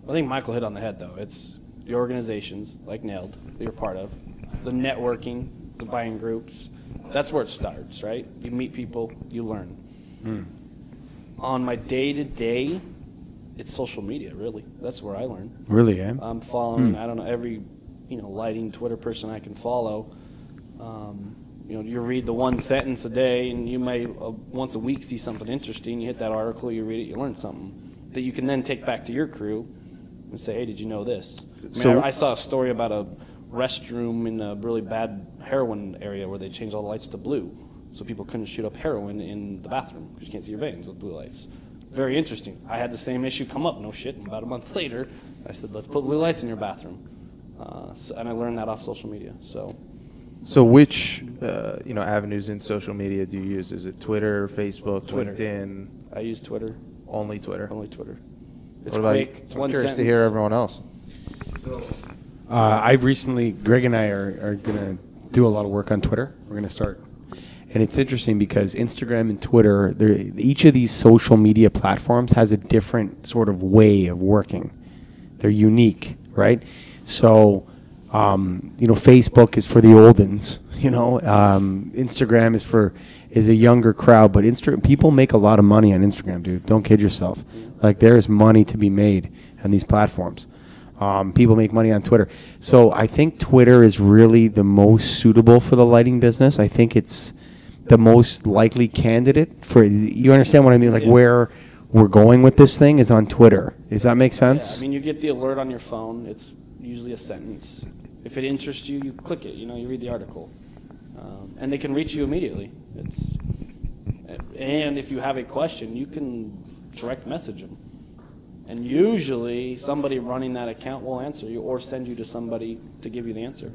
I think Michael hit on the head, though. It's the organizations like Nailed that you're part of, the networking, the buying groups. That's where it starts, right? You meet people, you learn. On my day-to-day, it's social media, really. That's where I learn. Really, eh? I'm following, I don't know, every, lighting Twitter person I can follow. You read the one sentence a day, and you may once a week see something interesting. You hit that article, you read it, you learn something that you can then take back to your crew and say, hey, did you know this? I saw a story about a restroom in a really bad heroin area where they changed all the lights to blue so people couldn't shoot up heroin in the bathroom because you can't see your veins with blue lights. Very interesting. I had the same issue come up, no shit, and about a month later I said, let's put blue lights in your bathroom. And I learned that off social media. So which avenues in social media do you use? Is it Twitter, Facebook, Twitter. LinkedIn? I use Twitter. Only Twitter? Only Twitter. It's What about quick. you? It's I'm one curious sentence. to hear everyone else. I've recently, Greg and I are going to do a lot of work on Twitter. We're going to start. And it's interesting because Instagram and Twitter, each of these social media platforms has a different sort of way of working. They're unique, right? So, Facebook is for the old uns, Instagram is a younger crowd, but people make a lot of money on Instagram, dude. Don't kid yourself. There's money to be made on these platforms. People make money on Twitter. So I think Twitter is really the most suitable for the lighting business. I think it's the most likely candidate for, you understand what I mean? Where we're going with this thing is on Twitter. Does that make sense? Yeah, you get the alert on your phone. It's usually a sentence. If it interests you, you click it. You read the article, and they can reach you immediately. And if you have a question, you can direct message them. And usually somebody running that account will answer you or send you to somebody to give you the answer.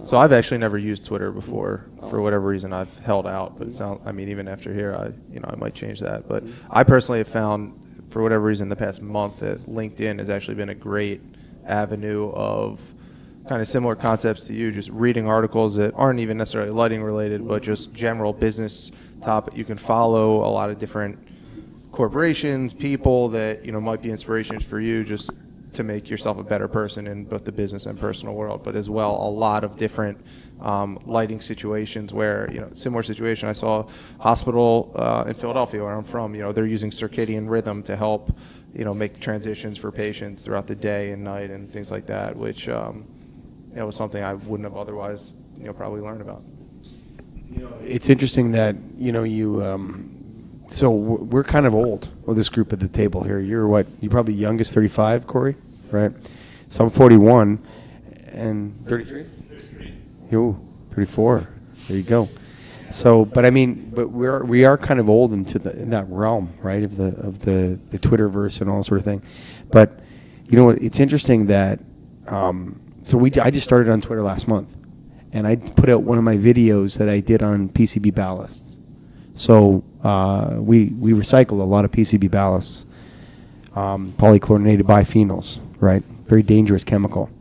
So I've actually never used Twitter before. For whatever reason, I've held out. But even after here, I might change that. But I personally have found, for whatever reason, the past month that LinkedIn has actually been a great avenue of kind of similar concepts to you, just reading articles that aren't even necessarily lighting related, but just general business topic. You can follow a lot of different corporations, people that might be inspirations for you, just to make yourself a better person in both the business and personal world. But as well, a lot of different lighting situations where similar situation. I saw a hospital in Philadelphia, where I'm from. They're using circadian rhythm to help make transitions for patients throughout the day and night and things like that, which was something I wouldn't have otherwise probably learned about. It's interesting that so we're kind of old with this group at the table here. You're what? You're probably youngest 35, Corey, right? So I'm 41 and 33. 34. There you go. So, but we are kind of old in that realm, right? Of the Twitterverse and all that sort of thing. But it's interesting that I just started on Twitter last month, and I put out one of my videos that I did on PCB ballasts. So we recycle a lot of PCB ballasts, polychlorinated biphenyls, right? Very dangerous chemical.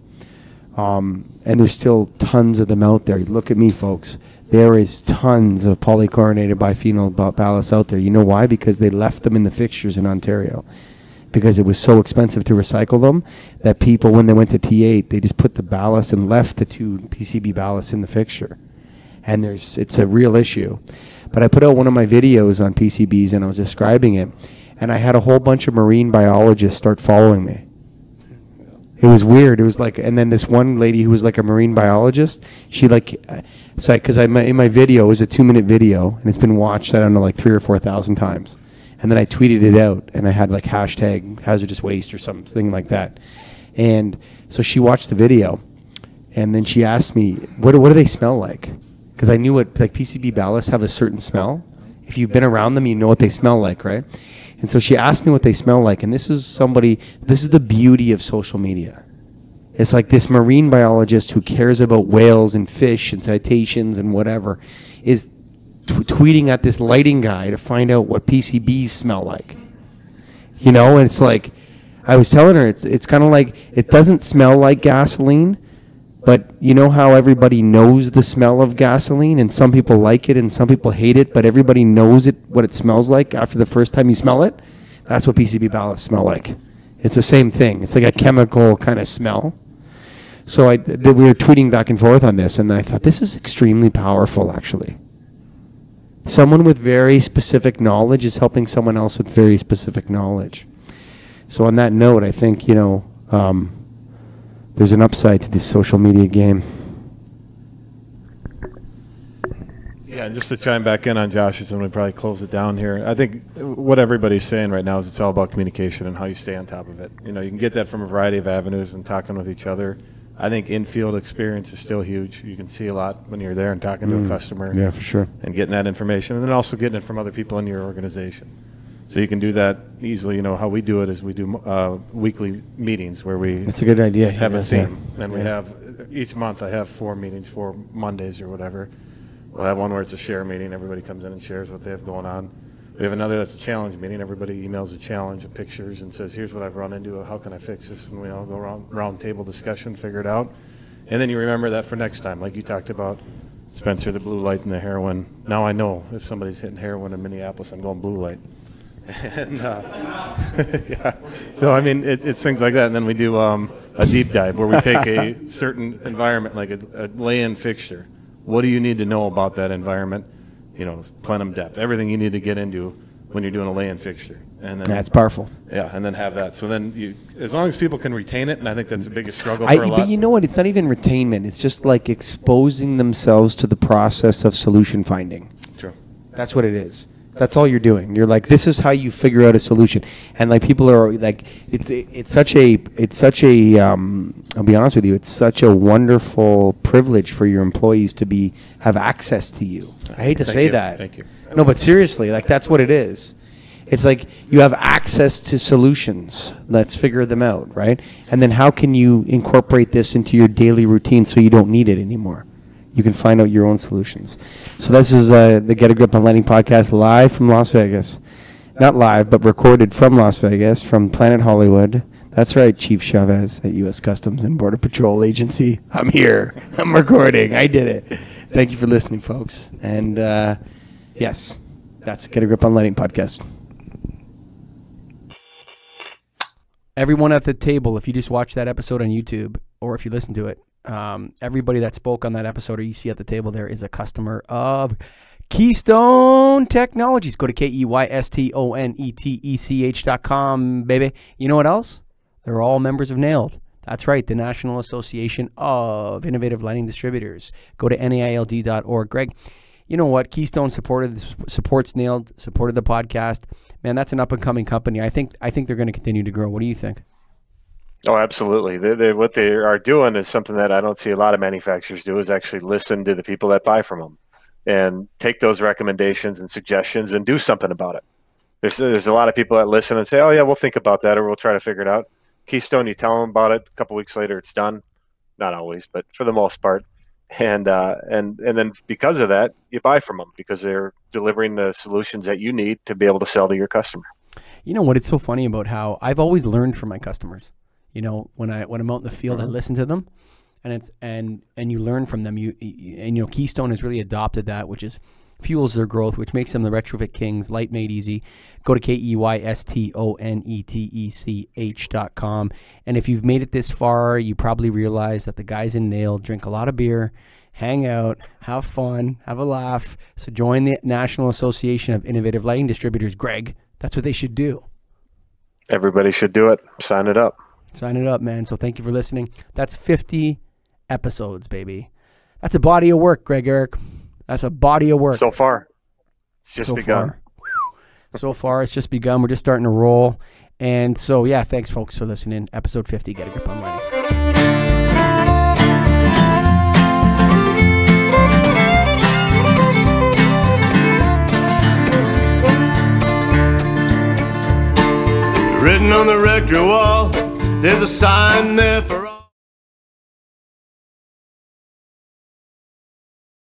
And there's still tons of them out there. Look at me, folks. There is tons of polychlorinated biphenyl ballasts out there. You know why? Because they left them in the fixtures in Ontario. Because it was so expensive to recycle them that people, when they went to T8, they just put the ballast and left the 2 PCB ballasts in the fixture. And it's a real issue. But I put out one of my videos on PCBs, and I was describing it, and I had a whole bunch of marine biologists start following me. It was weird. It was like, and then this one lady who was like a marine biologist, she because in my video, it was a 2-minute video, and it's been watched, I don't know, like 3,000 or 4,000 times. And then I tweeted it out, and I had like hashtag hazardous waste or something like that. And so she watched the video, and then she asked me, what do they smell like? Because I knew what, like, PCB ballasts have a certain smell. If you've been around them, you know what they smell like, right? And so she asked me what they smell like, and this is the beauty of social media. It's like this marine biologist who cares about whales and fish and cetaceans and whatever is tweeting at this lighting guy to find out what PCBs smell like. And it's like, I was telling her, it's kind of like, it doesn't smell like gasoline, but you know how everybody knows the smell of gasoline, and some people like it and some people hate it, but everybody knows what it smells like after the first time you smell it? That's what PCB ballasts smell like. It's the same thing. It's like a chemical kind of smell. So we were tweeting back and forth on this, and I thought, this is extremely powerful, actually. Someone with very specific knowledge is helping someone else with very specific knowledge. So on that note, I think, there's an upside to this social media game. Yeah, just to chime back in on Josh's, and we probably close it down here. I think what everybody's saying right now is it's all about communication and how you stay on top of it. You can get that from a variety of avenues and talking with each other. I think in-field experience is still huge. You can see a lot when you're there and talking to a customer. Yeah, for sure. And getting that information, and then also getting it from other people in your organization. So you can do that easily. How we do it is we do weekly meetings where we That's a good idea. have a theme. And we have, each month I have 4 meetings, 4 Mondays or whatever. We'll have one where it's a share meeting. Everybody comes in and shares what they have going on. We have another that's a challenge meeting. Everybody emails a challenge of pictures and says, here's what I've run into. How can I fix this? And we all go round table discussion, figure it out. And then you remember that for next time. Like you talked about, Spencer, the blue light and the heroin. Now I know if somebody's hitting heroin in Minneapolis, I'm going blue light. And yeah. So it's things like that. And then we do a deep dive where we take a certain environment, like a lay-in fixture. What do you need to know about that environment? Plenum depth, everything you need to get into when you're doing a lay-in fixture. And then, that's powerful. Yeah, and then have that. So then as long as people can retain it, and I think that's the biggest struggle for a lot. But you know what? It's not even retainment. It's just like exposing themselves to the process of solution finding. True. That's what it is. That's all you're doing. You're like, this is how you figure out a solution. And like people are like, it's such a I'll be honest with you, it's such a wonderful privilege for your employees to have access to you. I hate to say that. Thank you. No, but seriously, like that's what it is. It's like you have access to solutions. Let's figure them out, right? And then how can you incorporate this into your daily routine so you don't need it anymore? You can find out your own solutions. So this is the Get a Grip on Lighting podcast live from Las Vegas. Not live, but recorded from Las Vegas, from Planet Hollywood. That's right, Chief Chavez at U.S. Customs and Border Patrol Agency. I'm here. I'm recording. I did it. Thank you for listening, folks. And yes, that's Get a Grip on Lighting podcast. Everyone at the table, if you just watch that episode on YouTube or if you listen to it, everybody that spoke on that episode or you see at the table there is a customer of Keystone Technologies. Go to KEYSTONETECH.com, baby. You know what else? They're all members of NAILD. That's right, the National Association of Innovative Lighting Distributors. Go to NAILD.org. Greg, you know what? Keystone supports NAILD, supported the podcast. Man, that's an up-and-coming company. I think they're going to continue to grow. What do you think? Oh, absolutely. What they are doing is something that I don't see a lot of manufacturers do, is actually listen to the people that buy from them and take those recommendations and suggestions and do something about it. There's a lot of people that listen and say, oh, yeah, we'll think about that or we'll try to figure it out. Keystone, you tell them about it, a couple weeks later, it's done. Not always, but for the most part. And then because of that, you buy from them because they're delivering the solutions that you need to be able to sell to your customer. You know what? It's so funny about how I've always learned from my customers. You know, when I'm out in the field, I listen to them, and you learn from them. And Keystone has really adopted that, which is fuels their growth, which makes them the retrofit kings. Light made easy. Go to KEYSTONETECH.com. And if you've made it this far, you probably realize that the guys in NAILD drink a lot of beer, hang out, have fun, have a laugh. So join the National Association of Innovative Lighting Distributors. Greg, that's what they should do. Everybody should do it. Sign it up. Sign it up, man. So thank you for listening. That's 50 episodes, baby. That's a body of work, Greg Ehrich. That's a body of work. So far. It's just begun. So far, it's just begun. We're just starting to roll. And so, yeah, thanks, folks, for listening. Episode 50, Get a Grip on Lighting. Written on the rectory wall, there's a sign there for